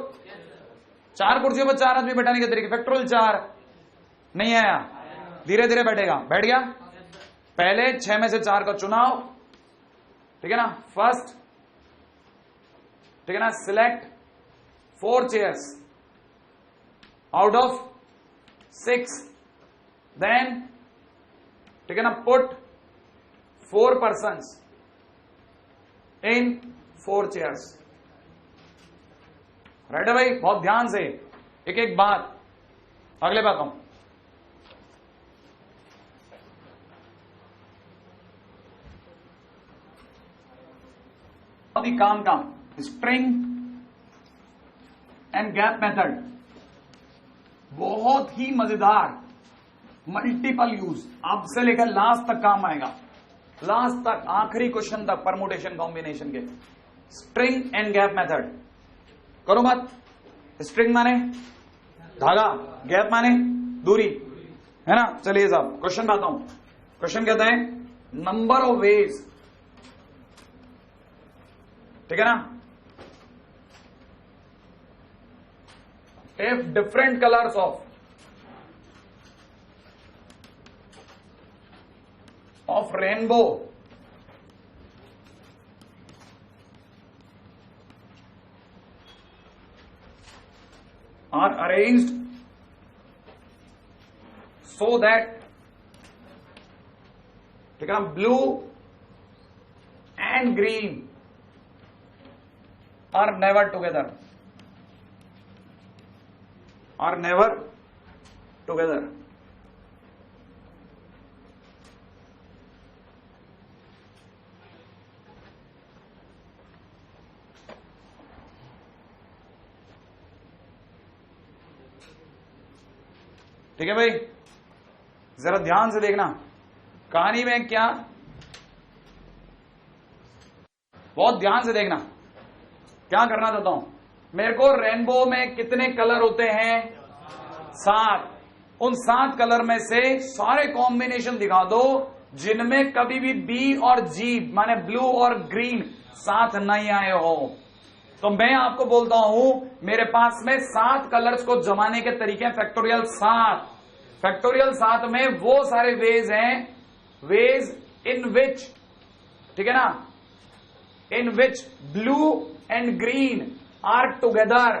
4 कुर्सियों पर 4 आदमी बैठाने के तरीके फैक्टोरियल 4। नहीं आया? धीरे धीरे बैठेगा। बैठ गया? पहले 6 में से 4 को चुनाव, ठीक है ना। फर्स्ट, ठीक है ना, select 4 chairs out of 6, then ठीक है ना, put 4 persons in 4 chairs। Right है भाई, बहुत ध्यान से एक एक बात। अगले बात हम काम स्ट्रिंग एंड गैप मेथड, बहुत ही मजेदार, मल्टीपल यूज, अब से लेकर लास्ट तक काम आएगा, लास्ट तक, आखिरी क्वेश्चन तक, परमुटेशन कॉम्बिनेशन के। स्ट्रिंग एंड गैप मेथड करो बात। स्ट्रिंग माने धागा, गैप माने दूरी, है ना। चलिए साहब क्वेश्चन बताता हूं। क्वेश्चन कहता है नंबर ऑफ वेज, ठीक है ना, if different colors of rainbow are arranged so that, ठीक है ना, blue and green are never together, are never together। ठीक है भाई, जरा ध्यान से देखना कहानी में क्या, बहुत ध्यान से देखना क्या करना चाहता हूं। मेरे को रेनबो में कितने कलर होते हैं? 7। उन 7 कलर में से सारे कॉम्बिनेशन दिखा दो जिनमें कभी भी बी और जी माने ब्लू और ग्रीन साथ नहीं आए हो। तो मैं आपको बोलता हूं मेरे पास में 7 कलर्स को जमाने के तरीके फैक्टोरियल 7। फैक्टोरियल 7 में वो सारे वेज हैं, वेज इन विच, ठीक है ना, in which blue and green are together,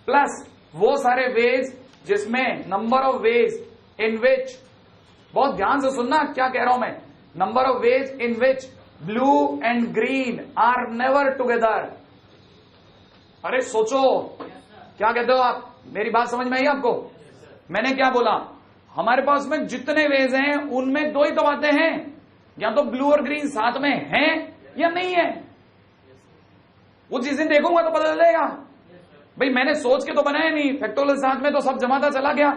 plus वो सारे वेज जिसमें number of ways in which, बहुत ध्यान से सुनना क्या कह रहा हूं मैं, number of ways in which blue and green are never together. अरे सोचो क्या कहते हो आप, मेरी बात समझ में आई आपको? मैंने क्या बोला, हमारे पास में जितने वेज हैं उनमें 2 ही तो बातें हैं, या तो ब्लू और ग्रीन साथ में हैं या नहीं है। वो जिस दिन देखूंगा तो पता चलेगा। भाई मैंने सोच के तो बनाया नहीं, फैक्टोरियल 7 में तो सब जमाता चला गया।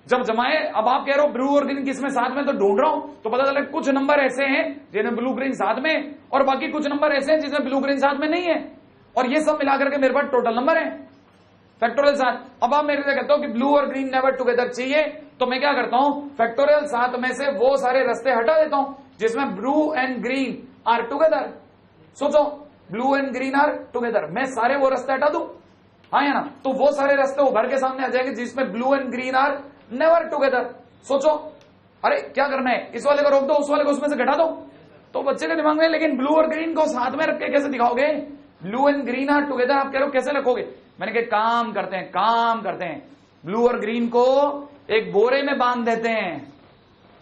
जब जमाए, अब आप कह रहे हो ब्लू और ग्रीन किसमें साथ में, तो ढूंढ रहा हूं तो पता चला कुछ नंबर ऐसे हैं जिनमें ब्लू ग्रीन साथ में, और बाकी कुछ नंबर ऐसे हैं जिसमें ब्लू ग्रीन साथ में नहीं है, और ये सब मिलाकर के मेरे पास टोटल नंबर है फैक्टोरियल 7। अब आप मेरे से कहते हो कि ब्लू और ग्रीन नेवर टुगेदर चाहिए, तो मैं क्या करता हूं, फैक्टोरियल 7 में से वो सारे रास्ते हटा देता हूं जिसमें blue and green are together. सोचो blue and green are together, मैं सारे वो रास्ते हटा दूं, हाँ या ना, तो वो सारे रास्ते उभर के सामने आ जाएंगे जिसमें blue and green are never together. सोचो, अरे क्या करना है, इस वाले को रोक दो, उस वाले को उसमें से घटा दो, तो बच्चे के दिमाग में, लेकिन ब्लू और ग्रीन को साथ में रख के कैसे दिखाओगे, blue and green are together आप कह रहे हो कैसे रखोगे। मैंने कहा काम करते हैं, ब्लू और ग्रीन को एक बोरे में बांध देते हैं,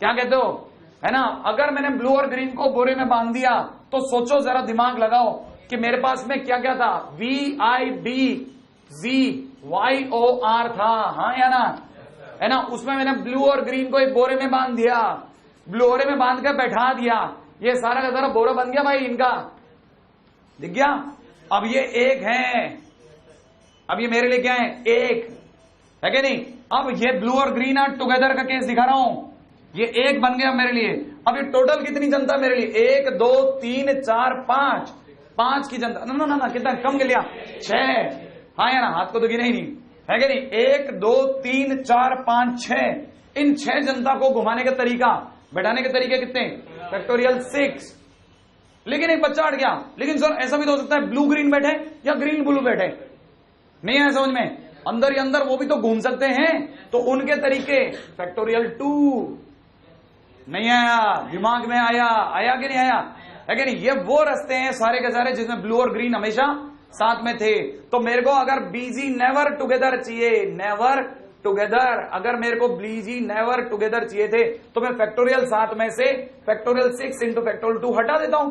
क्या कहते हो, है ना। अगर मैंने ब्लू और ग्रीन को बोरे में बांध दिया तो सोचो जरा दिमाग लगाओ कि मेरे पास में क्या क्या था, VIBZYOR था, हाँ या ना, है ना। उसमें मैंने ब्लू और ग्रीन को एक बोरे में बांध दिया, बोरे में बांध कर बैठा दिया, ये सारा का सारा बोरा बन गया भाई इनका, दिख गया। अब ये एक है, अब ये मेरे लिए क्या है, एक है कि नहीं। अब ये ब्लू और ग्रीन आर टुगेदर का केस दिखा रहा हूं, ये एक बन गया मेरे लिए। अब ये टोटल कितनी जनता मेरे लिए, 1 2 3 4 5 की जनता, ना कितना कम गिर लिया, 6, हाँ या ना, हाथ को तो गिना ही नहीं, है कि नहीं। 1 2 3 4 5 6, इन 6 जनता को घुमाने का तरीका, बैठाने के तरीके कितने, फैक्टोरियल 6। लेकिन एक बच्चा अट गया, लेकिन सर ऐसा भी तो हो सकता है ब्लू ग्रीन बैठे या ग्रीन ब्लू बैठे, नहीं आया समझ में, अंदर ही अंदर वो भी तो घूम सकते हैं, तो उनके तरीके फैक्टोरियल 2। नहीं आया, दिमाग में आया कि नहीं आया, है कि नहीं। ये वो रास्ते हैं सारे के सारे जिसमें ब्लू और ग्रीन हमेशा साथ में थे। तो मेरे को अगर बीजी नेवर टुगेदर चाहिए, नेवर टुगेदर, अगर मेरे को बीजी नेवर टुगेदर चाहिए थे तो मैं फैक्टोरियल 7 में से फैक्टोरियल 6 इंटू फैक्टोरियल 2 हटा देता हूं,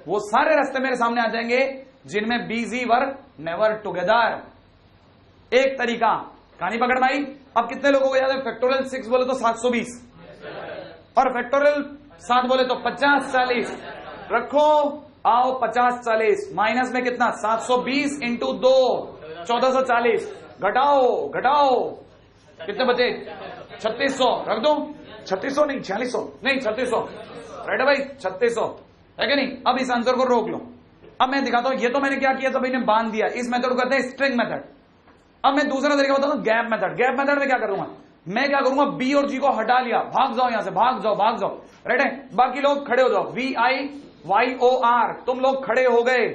वो सारे रास्ते मेरे सामने आ जाएंगे जिनमें बीजी वर नेवर टुगेदर। एक तरीका, कहानी पकड़ में आई। अब कितने लोगों को याद है, फैक्टोरियल 6 बोले तो 720 और फैक्टोरियल 7 बोले तो 50 40, रखो आओ 50 40, माइनस में कितना, 720 इंटू 2 1440, घटाओ कितने बचे, 3600, रख दो 3600 नहीं 4600 नहीं 3600, राइट है भाई 3600, है कि नहीं। अब इस आंसर को रोक लो। अब मैं दिखाता हूं, ये तो मैंने क्या किया था भाई, ने बांध दिया, इस मेथड को कहते हैं स्ट्रिंग मेथड। अब मैं दूसरा तरीका बताता हूं, गैप मेथड। गैप मेथड में क्या करूंगा, मैं क्या करूंगा, बी और जी को हटा लिया, भाग जाओ यहां से, भाग जाओ, राइट है। बाकी लोग खड़े हो जाओ, VIYOR, तुम लोग खड़े हो गए,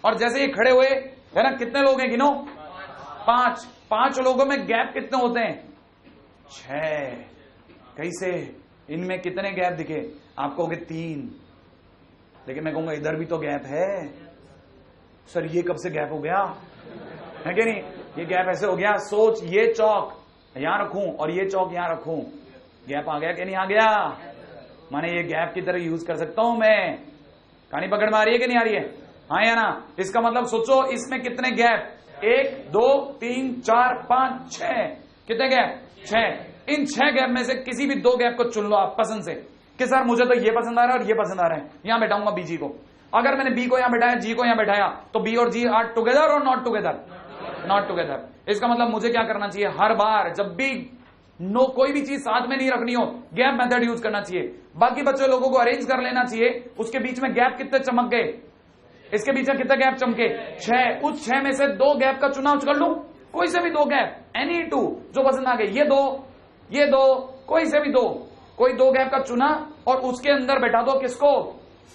और जैसे ही खड़े हुए, है ना, कितने लोग हैं गिनो, 5 लोगों में गैप कितने होते हैं, 6। कैसे, इनमें कितने गैप दिखे, आप कहोगे 3, लेकिन मैं कहूंगा इधर भी तो गैप है सर, ये कब से गैप हो गया, है कि नहीं, ये गैप ऐसे हो गया। सोच, ये चौक यहां रखूं और ये चौक यहां रखूं, गैप आ गया कि नहीं आ गया, माने ये गैप की तरह यूज कर सकता हूं मैं। कहानी पकड़ में आ रही है कि नहीं आ रही है, हाँ या ना। इसका मतलब सोचो इसमें कितने गैप, 1 2 3 4 5 6, कितने गैप, 6। इन 6 गैप में से किसी भी 2 गैप को चुन लो आप पसंद से, कि सर मुझे तो ये पसंद आ रहा है और ये पसंद आ रहा है, यहां बैठाऊंगा बीजी को। अगर मैंने बी को यहां बैठाया, जी को यहां बैठाया, तो बी और जी आर टुगेदर और नॉट टुगेदर, नॉट टुगेदर। इसका मतलब मुझे क्या करना चाहिए, हर बार जब भी नो कोई भी चीज साथ में नहीं रखनी हो, गैप मेथड यूज करना चाहिए। बाकी बच्चों लोगों को अरेंज कर लेना चाहिए। उसके बीच में गैप कितने चमक गए, इसके बीच में कितने गैप चमके, 6। उस 6 में से 2 गैप का चुनाव कर लूं, कोई से भी 2 गैप, एनी 2 जो पसंद आ गए, ये दो, कोई से भी 2, कोई 2 गैप का चुना और उसके अंदर बैठा दो किसको,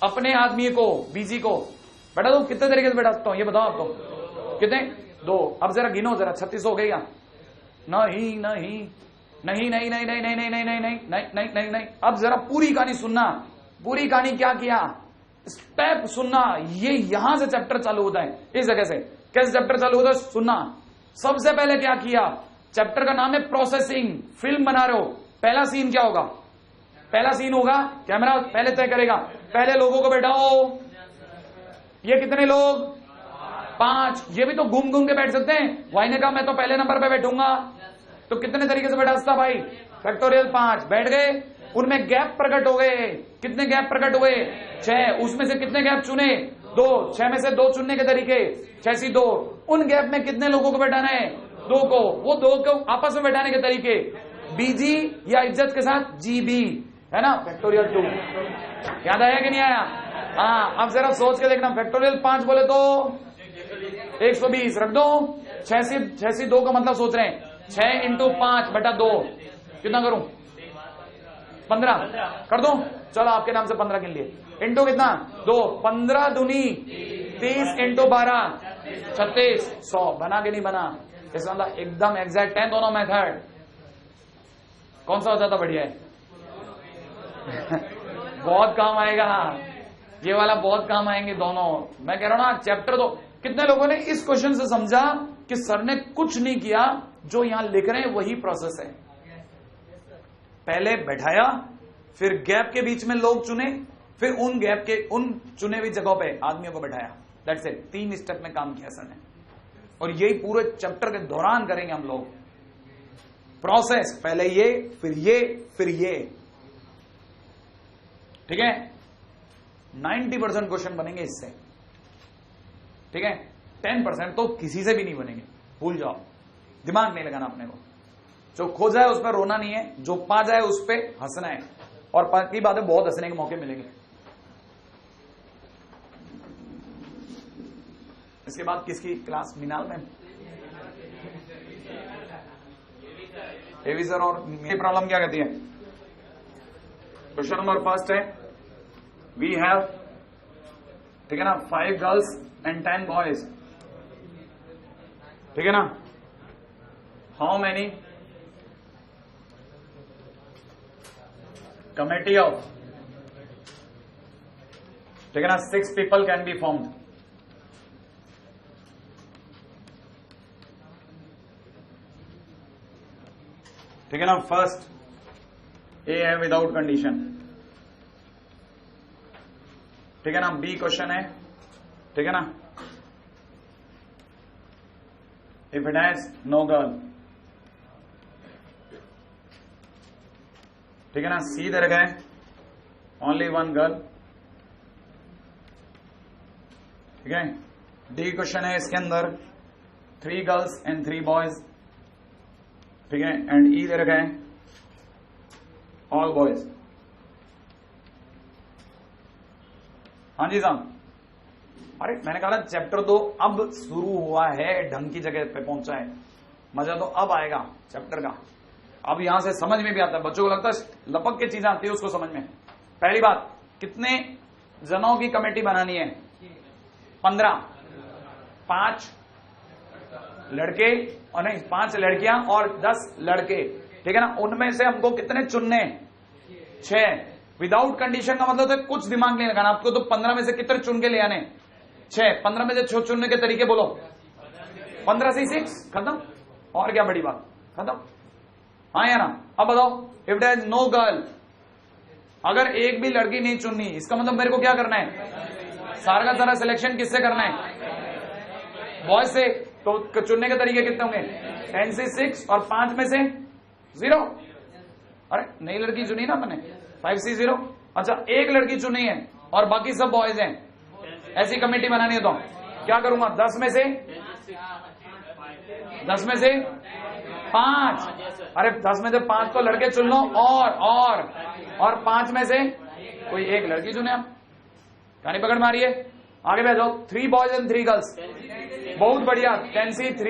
अपने आदमी को, बीजी को बैठा दो। कितने तरीके से बैठा सकता हूं ये बताओ आप, तो कितने, 2। अब जरा गिनो जरा, 36 हो गई या नहीं? नहीं नहीं नहीं नहीं नहीं नहीं नहीं नहीं नहीं नहीं नहीं नहीं नहीं नहीं। अब जरा पूरी कहानी सुनना, पूरी कहानी क्या किया, स्टेप सुनना। ये यहां से चैप्टर चालू होता है, इस जगह से कैसे चैप्टर चालू होता है सुनना। सबसे पहले क्या किया, चैप्टर का नाम है प्रोसेसिंग, फिल्म बना रहे हो। पहला सीन क्या होगा, पहला सीन होगा, कैमरा पहले तय करेगा, पहले लोगों को बैठाओ। ये कितने लोग, 5। ये भी तो घूम घूम के बैठ सकते हैं। भाई ने कहा मैं तो पहले नंबर पे बैठूंगा, तो कितने तरीके से बैठा सकता भाई, फैक्टोरियल 5 बैठ गए। उनमें गैप प्रकट हो गए, कितने गैप प्रकट हुए, 6। उसमें से कितने गैप चुने, 2। 6 में से 2 चुनने के तरीके, 6 2। उन गैप में कितने लोगों को बैठाना है, 2 को। वो 2 को आपस में बैठाने के तरीके, बीजी या इज्जत के साथ जीबी, है ना, फैक्टोरियल 2। याद आया कि नहीं आया? हाँ, अब जरा सोच के देखना, फैक्टोरियल 5 बोले तो 120 रख दो। 6 2 का मतलब सोच रहे हैं, 6 × 5 बटा 2 कितना करूं, 15 कर दो। चलो आपके नाम से 15 गिन लिए। इंटू कितना, 2। 15 दूनी 30 × 12 36, 100। बना के नहीं बना, इसका मतलब एकदम एग्जैक्ट है दोनों मेथड। कौन सा हो जाता बढ़िया है? बहुत काम आएगा ये वाला, बहुत काम आएंगे दोनों। मैं कह रहा हूं ना, चैप्टर तो कितने लोगों ने इस क्वेश्चन से समझा कि सर ने कुछ नहीं किया, जो यहां लिख रहे हैं वही प्रोसेस है। पहले बैठाया, फिर गैप के बीच में लोग चुने, फिर उन गैप के उन चुने हुई जगहों पे आदमियों को बैठाया। That's it. 3 स्टेप में काम किया सर ने, और यही पूरे चैप्टर के दौरान करेंगे हम लोग। प्रोसेस, पहले ये, फिर ये, फिर ये। ठीक है, 90% क्वेश्चन बनेंगे इससे। ठीक है, 10% तो किसी से भी नहीं बनेंगे, भूल जाओ, दिमाग नहीं लगाना अपने को। जो खो जाए उस पर रोना नहीं है, जो पा जाए उस पर हंसना है। और बाकी बातें बहुत हंसने के मौके मिलेंगे। इसके बाद किसकी क्लास, मीनाल मैम, एवी सर। और मेरी प्रॉब्लम क्या कहती है, क्वेश्चन नंबर फर्स्ट है, वी हैव, ठीक है ना, 5 गर्ल्स एंड 10 बॉयज। ठीक है ना, हाउ मैनी कमेटी ऑफ, ठीक है ना, 6 पीपल कैन बी फॉर्म्ड। ठीक है ना, फर्स्ट ए है विदाउट कंडीशन। ठीक है ना, बी क्वेश्चन है, ठीक है ना, if it has no girl. ठीक है ना, सी दे रखा है ओनली 1 गर्ल। ठीक है, डी क्वेश्चन है, इसके अंदर 3 गर्ल्स एंड 3 बॉयज। ठीक है, एंड ई दे रखा है ऑल बॉयज। हाँ जी साहब, अरे मैंने कहा ना चैप्टर 2 अब शुरू हुआ है, ढंग की जगह पे पहुंचा है। मजा तो अब आएगा चैप्टर का, अब यहां से समझ में भी आता है। बच्चों को लगता है लपक के चीजें आती है उसको समझ में। पहली बात, कितने जनों की कमेटी बनानी है, 15। 5 लड़के और नहीं 5 लड़कियां और 10 लड़के। ठीक है ना, उनमें से हमको कितने चुनने, 6। विदाउट कंडीशन का मतलब तो कुछ दिमाग नहीं लगाना आपको, तो 15 में से कितने चुन के ले आने, 6। 15 में से 6 चुनने के तरीके बोलो, 15 से 6 खत्म। और क्या बड़ी बात, खत्म। हाँ या ना? अब बताओ, if there is no girl, अगर एक भी लड़की नहीं चुननी, इसका मतलब मेरे को क्या करना है, सारा का सारा सिलेक्शन किससे करना है, बॉयज से। तो चुनने के तरीके कितने होंगे, 10 से 6 और 5 में से 0। अरे नई लड़की चुनी ना मैंने, 5 से 0। अच्छा, एक लड़की चुनी है और बाकी सब बॉयज हैं, ऐसी कमेटी बनानी है तो क्या करूंगा, 10 में से 5, अरे 10 में से 5 तो लड़के चुन लो और 5 में से कोई एक लड़की चुने आप। कहानी पकड़ मारिए, आगे बढ़ जाओ। 3 बॉयज एंड 3 गर्ल्स, बहुत बढ़िया। 10C3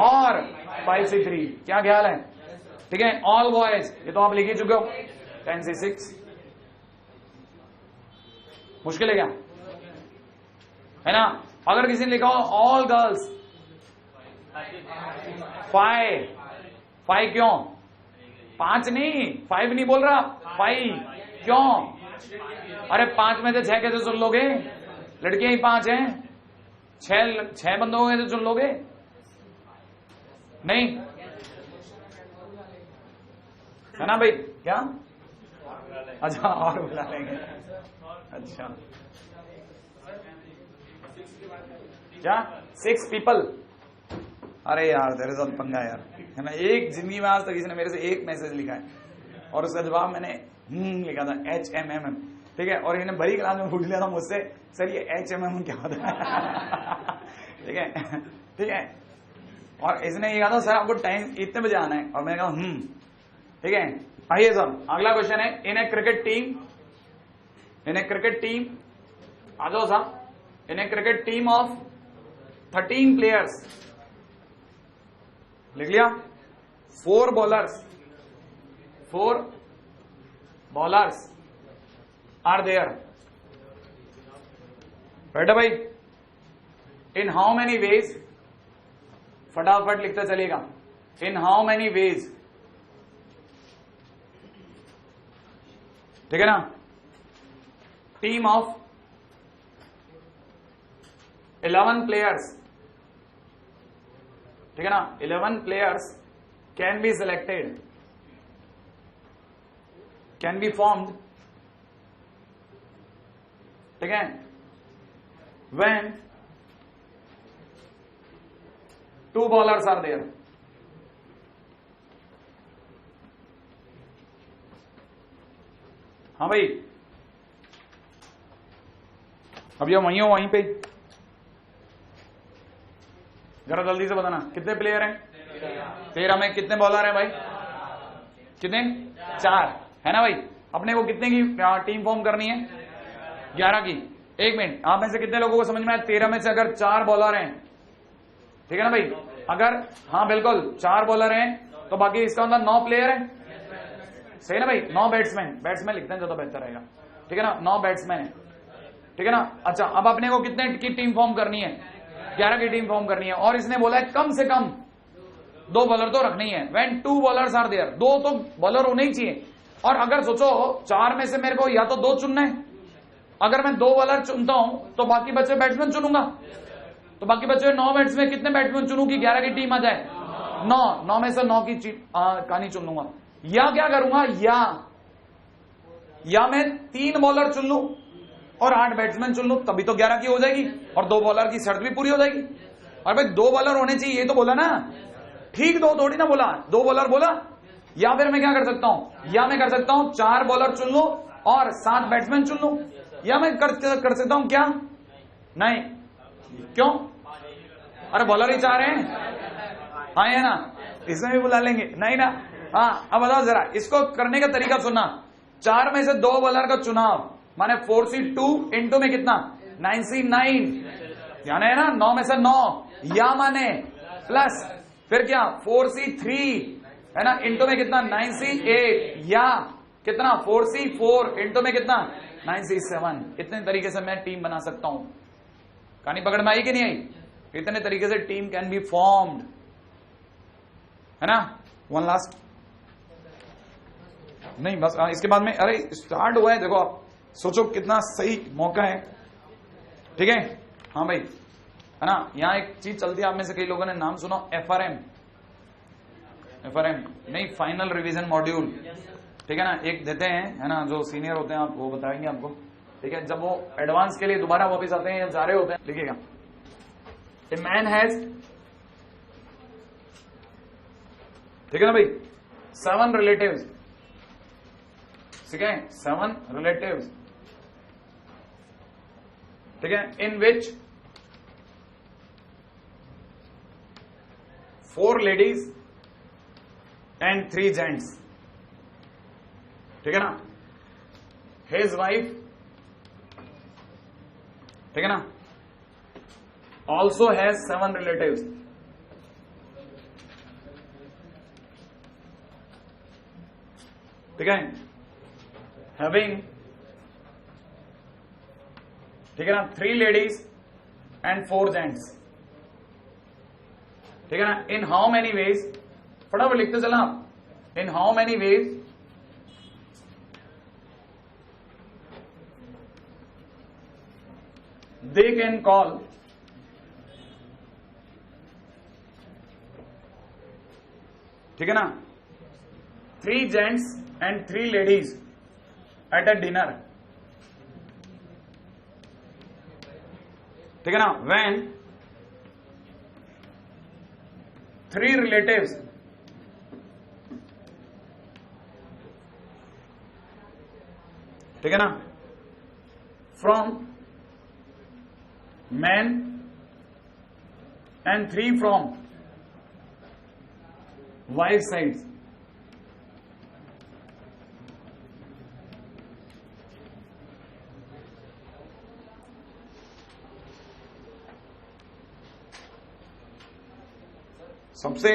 और 5C3, क्या ख्याल है? ठीक है, ऑल बॉयज, ये तो आप लिख ही चुके हो। 10C6, मुश्किल है क्या? है ना? अगर किसी ने लिखा हो ऑल गर्ल्स 5 क्यों? 5 नहीं, 5 नहीं बोल रहा, 5 क्यों? अरे 5 में से 6 कैसे चुन लोगे? लड़कियां ही 5 हैं, 6 बंदों को कैसे चुन लोगे? नहीं है ना भाई? क्या? अच्छा, और बुला लेंगे। अच्छा, क्या 6 पीपल? अरे यार तेरे साथ पंगा यार, है ना? एक जिंदगी में आज तक किसी ने मेरे से एक मैसेज लिखा है और उसका जवाब मैंने लिखा था HMMM, ठीक है? और इन्हें बड़ी क्लास में पूछ लिया था मुझसे, सर ये HMM क्या होता है? ठीक है, ठीक है। और इसने ये कहा था सर आपको टाइम इतने बजे आना है, और मैंने कहा ठीक है। आइए सर, अगला क्वेश्चन है, इन ए क्रिकेट टीम, आ जाओ साहब। इन ए क्रिकेट टीम ऑफ 13 प्लेयर्स, लिख लिया? 4 बॉलर्स आर देयर। बेटा भाई, इन हाउ मेनी वेज, फटाफट लिखते चलेगा। इन हाउ मेनी वेज, ठीक है ना? टीम ऑफ 11 प्लेयर्स, ठीक है ना? 11 players can be selected, can be formed, ठीक है? When 2 bowlers are there. हाँ भाई, अब ये वहीं हो वहीं पे, जरा जल्दी से बताना कितने प्लेयर हैं? 13 में कितने बॉलर हैं भाई? कितने? 4, है ना भाई? अपने को कितने की टीम फॉर्म करनी है? 11 की। 1 मिनट, आप में से कितने लोगों को समझ में आया? 13 में से अगर 4 बॉलर हैं, ठीक है ना भाई? अगर, हाँ बिल्कुल 4 बॉलर हैं, तो बाकी इसका मतलब 9 प्लेयर है, सही ना भाई? 9 बैट्समैन लिखते हैं, ज्यादा बेहतर रहेगा, ठीक है ना? 9 बैट्समैन है, ठीक है ना? अच्छा, अब अपने को कितने की टीम फॉर्म करनी है? 11 की टीम फॉर्म करनी है। और इसने बोला है कम से कम 2 बॉलर तो रखनी है। व्हेन 2 बॉलर्स आर देयर, 2 तो बॉलर होने ही चाहिए। और अगर सोचो 4 में से मेरे को या तो 2 चुनना है, अगर मैं 2 बॉलर चुनता हूं तो बाकी बचे बैट्समैन चुनूंगा, तो बाकी बचे 9 बैट्समैन, कितने बैट्समैन चुनूं कि 11 की टीम आ जाए? 9 में से 9 की कहानी चुन लूंगा। या क्या करूंगा, या मैं 3 बॉलर चुन लूं और 8 बैट्समैन चुन लूं, तभी तो 11 की हो जाएगी और 2 बॉलर की शर्त भी पूरी हो जाएगी। और भाई 2 बॉलर होने चाहिए, ये तो बोला ना, ठीक 2 थोड़ी ना बोला, 2 बॉलर बोला। या फिर मैं क्या कर सकता हूं, या मैं कर सकता हूं 4 बॉलर चुन लूं और 7 बैट्समैन चुन लूं, या मैं कर सकता हूं क्या? नहीं, क्यों? अरे बॉलर ही 4 हैं, हाँ है ना? इसमें भी बुला लेंगे, नहीं ना? हाँ, अब बताओ जरा इसको करने का तरीका सुनना। 4 में से 2 बॉलर का चुनाव माने 4C2 इंटू में कितना? 9C9, यानी है ना 9 में से 9, या माने प्लस फिर क्या 4C3, है ना, इंटू में कितना? 9C8, या कितना? 4C4 इंटू में कितना? 9C7। इतने तरीके से मैं टीम बना सकता हूं। कहानी पकड़ में आई कि नहीं आई? इतने तरीके से टीम कैन बी फॉर्म्ड, है ना? वन लास्ट, नहीं बस इसके बाद में, अरे स्टार्ट हुआ है, देखो आप सोचो कितना सही मौका है, ठीक है? हाँ भाई, है ना? यहां एक चीज चलती है, आप में से कई लोगों ने नाम सुना FRM नहीं, फाइनल रिवीजन मॉड्यूल, ठीक है ना? एक देते हैं, है ना, जो सीनियर होते हैं, आप वो बताएंगे आपको, ठीक है? जब वो एडवांस के लिए दोबारा वापस आते हैं या जा रहे होते हैं, लिखिएगा, ए मैन हैज, ठीक है ना भाई, 7 रिलेटिव्स, ठीक है? 7 रिलेटिव्स, ठीक है? इन विच 4 लेडीज and 3 gents. ठीक है ना? His wife, ठीक है ना, also has 7 relatives. ठीक है, having, ठीक है ना, 3 ladies and 4 gents. ठीक है ना? In how many ways, फटाफट लिखते चलना आप. In how many ways they can call ठीक है ना 3 gents and 3 ladies at a dinner. ठीक है ना? When 3 relatives ठीक है ना from men and 3 from wife sides. सबसे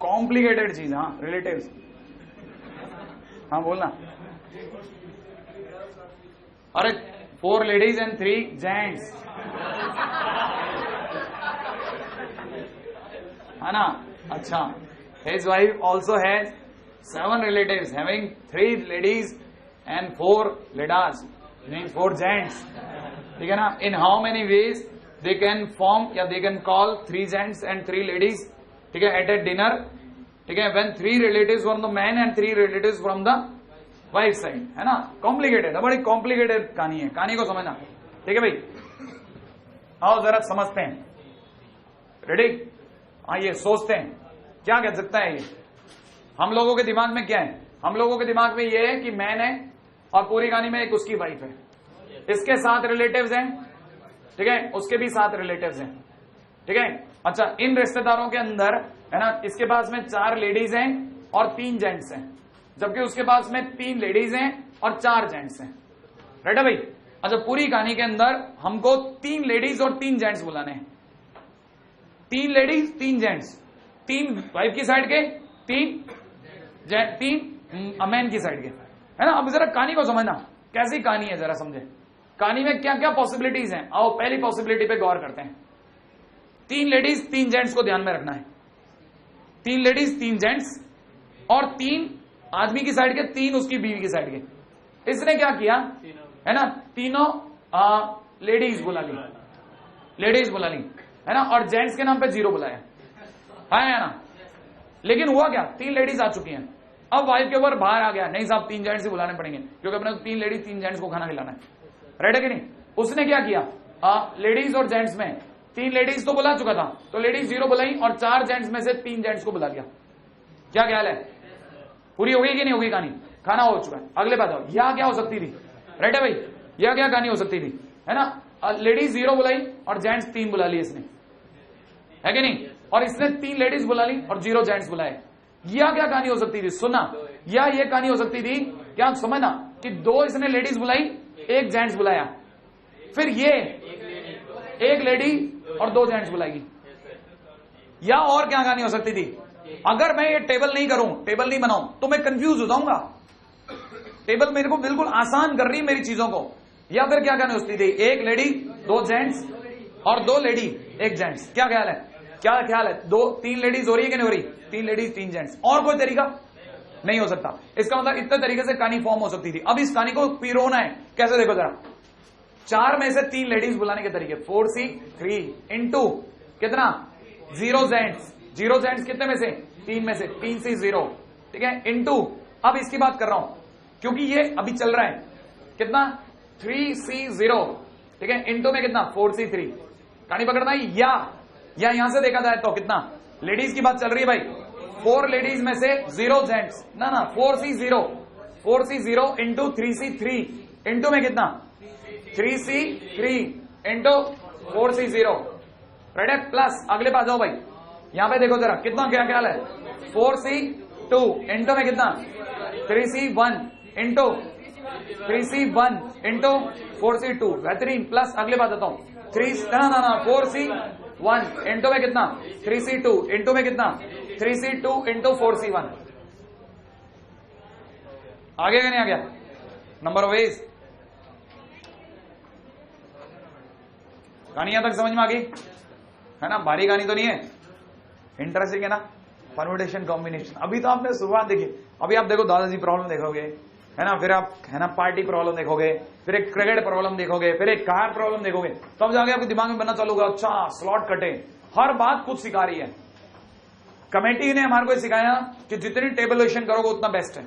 कॉम्प्लिकेटेड चीज, हाँ, रिलेटिव्स. हाँ बोलना. अरे 4 लेडीज एंड 3 जेंट्स है ना? अच्छा. His wife also has 7 relatives having 3 ladies and 4 ledas, means 4 gents. ठीक है ना? In how many ways they can form या they can call 3 gents and 3 ladies, ठीक है, at a dinner. ठीक है, when 3 relatives from the man and 3 relatives from the wife side. है ना? कॉम्प्लिकेटेड है, बड़ी कॉम्प्लिकेटेड कहानी है. कहानी को समझना. ठीक है भाई, आओ जरा समझते हैं. रेडी? आइए सोचते हैं क्या कह सकता है ये. हम लोगों के दिमाग में क्या है? हम लोगों के दिमाग में ये है कि मैन है और पूरी कहानी में एक उसकी वाइफ है, इसके 7 रिलेटिव्स हैं. ठीक है, उसके भी 7 रिलेटिव्स हैं. ठीक है. अच्छा, इन रिश्तेदारों के अंदर है ना, इसके पास में 4 लेडीज हैं और 3 जेंट्स हैं, जबकि उसके पास में 3 लेडीज हैं और 4 जेंट्स हैं. राइट है भाई? अच्छा, पूरी कहानी के अंदर हमको 3 लेडीज और 3 जेंट्स बुलाने हैं. 3 लेडीज 3 जेंट्स, 3 वाइफ की साइड के, 3 मैन की साइड के, है ना? अब जरा कहानी को समझना, कैसी कहानी है जरा समझे. कहानी में क्या क्या पॉसिबिलिटीज हैं. आओ पहली पॉसिबिलिटी पे गौर करते हैं. 3 लेडीज 3 जेंट्स को ध्यान में रखना है. 3 लेडीज 3 जेंट्स और 3 आदमी की साइड के, 3 उसकी बीवी की साइड के. इसने क्या किया है ना, तीनों लेडीज बुला ली, लेडीज बुला ली, है ना, और जेंट्स के नाम पे 0 बुलाया है ना. लेकिन हुआ क्या, 3 लेडीज आ चुकी हैं. अब वाइफ के ऊपर बाहर आ गया, नहीं साहब 3 जेंट्स ही बुलाने पड़ेंगे क्योंकि अपने 3 लेडीज 3 जेंट्स को खाना खिलाना है. राइट है कि नहीं? उसने क्या किया, लेडीज और जेंट्स में 3 लेडीज तो बुला चुका था, तो लेडीज 0 बुलाई और 4 जेंट्स में से 3 जेंट्स को बुला लिया. क्या ख्याल है? पूरी हो गई कि नहीं हो गई कहानी? खाना हो चुका है. अगले बात आओ, यह क्या हो सकती थी? राइट है भाई, यह क्या कहानी हो सकती थी, है ना? लेडीज 0 बुलाई और जेंट्स 3 बुला लिए इसने, है कि नहीं? और इसने 3 लेडीज बुला ली और 0 जेंट्स बुलाए. यह क्या कहानी हो सकती थी? सुनना, या ये कहानी हो सकती थी क्या, समझना, कि 2 इसने लेडीज बुलाई, 1 जेंट्स बुलाया, फिर ये 1 लेडी और 2 जेंट्स बुलाएगी. या और क्या कहानी हो सकती थी? अगर मैं ये टेबल नहीं करूं, टेबल नहीं बनाऊं, तो मैं कंफ्यूज हो जाऊंगा. टेबल मेरे को बिल्कुल आसान कर रही है मेरी चीजों को. या फिर क्या कहानी हो सकती थी, 1 लेडी 2 जेंट्स और 2 लेडी 1 जेंट्स. क्या ख्याल है? क्या ख्याल है? 3 लेडीज हो रही है कि नहीं हो रही? 3 लेडीज 3 जेंट्स. और कोई तरीका नहीं हो सकता. इसका मतलब इतने तरीके से कहानी फॉर्म हो सकती थी. अब इस कहानी को पिरोना है कैसे, देखो जरा. 4 में से 3 लेडीज बुलाने के तरीके, 4C3 इंटू कितना, 0 जेंट्स. 0 जेंट्स कितने में से? 3 में से, 3C0. ठीक है, इंटू, अब इसकी बात कर रहा हूं क्योंकि ये अभी चल रहा है, कितना, 3C0. ठीक है, इंटू में कितना, 4C3. कहानी पकड़ना है. या यहां से देखा जाए तो कितना, लेडीज की बात चल रही है भाई, 4 लेडीज में से 0 जेंट्स, ना 4C0. 4C0 into 3C3 into में कितना, 3C3 इंटू 4C0. राइट है? प्लस अगले पास जाओ भाई, यहां पे देखो जरा कितना, क्या ख्याल है, 4C 2 इंटू में कितना 3C1 into 3C1 into 4C2 बेहतरीन प्लस अगले बात बताता हूं 4C1 इंटू में कितना 3C2 इंटू में कितना 3C2 इंटू 4C1 आगे क्या नहीं आ गया नंबर ऑफ वेज कहानी यहां तक समझ में आ गई है ना भारी कहानी तो नहीं है इंटरेस्टिंग है ना परम्यूटेशन कॉम्बिनेशन अभी तो आपने शुरुआत देखी अभी आप देखो दादाजी प्रॉब्लम देखोगे है ना फिर आप है ना पार्टी प्रॉब्लम देखोगे फिर एक क्रिकेट प्रॉब्लम देखोगे फिर एक कार प्रॉब्लम देखोगे तब जाके आपके दिमाग में बनना चालू होगा अच्छा स्लॉट कटे हर बात कुछ सिखा रही है कमेटी ने हमारे को सिखाया कि जितनी टेबुलेशन करोगे उतना बेस्ट है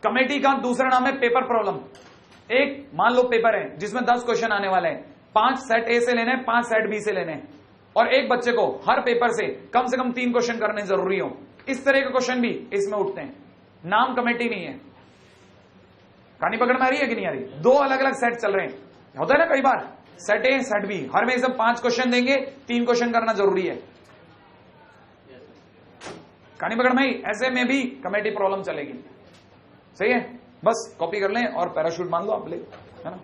कमेटी का दूसरा नाम है पेपर प्रॉब्लम एक मान लो पेपर है जिसमें 10 क्वेश्चन आने वाले हैं 5 सेट ए से लेने 5 सेट बी से लेने और एक बच्चे को हर पेपर से कम 3 क्वेश्चन करने जरूरी हो इस तरह के क्वेश्चन भी इसमें उठते हैं नाम कमेटी नहीं है कहानी पकड़ में आ रही है कि नहीं आ रही 2 अलग अलग सेट चल रहे हैं होता है ना कई बार सेट ए सेट बी हर में सब 5 क्वेश्चन देंगे 3 क्वेश्चन करना जरूरी है कहानी पकड़ में आई ऐसे में भी कमेटी प्रॉब्लम चलेगी सही है बस कॉपी कर लें और पैराशूट मान लो आप ले है ना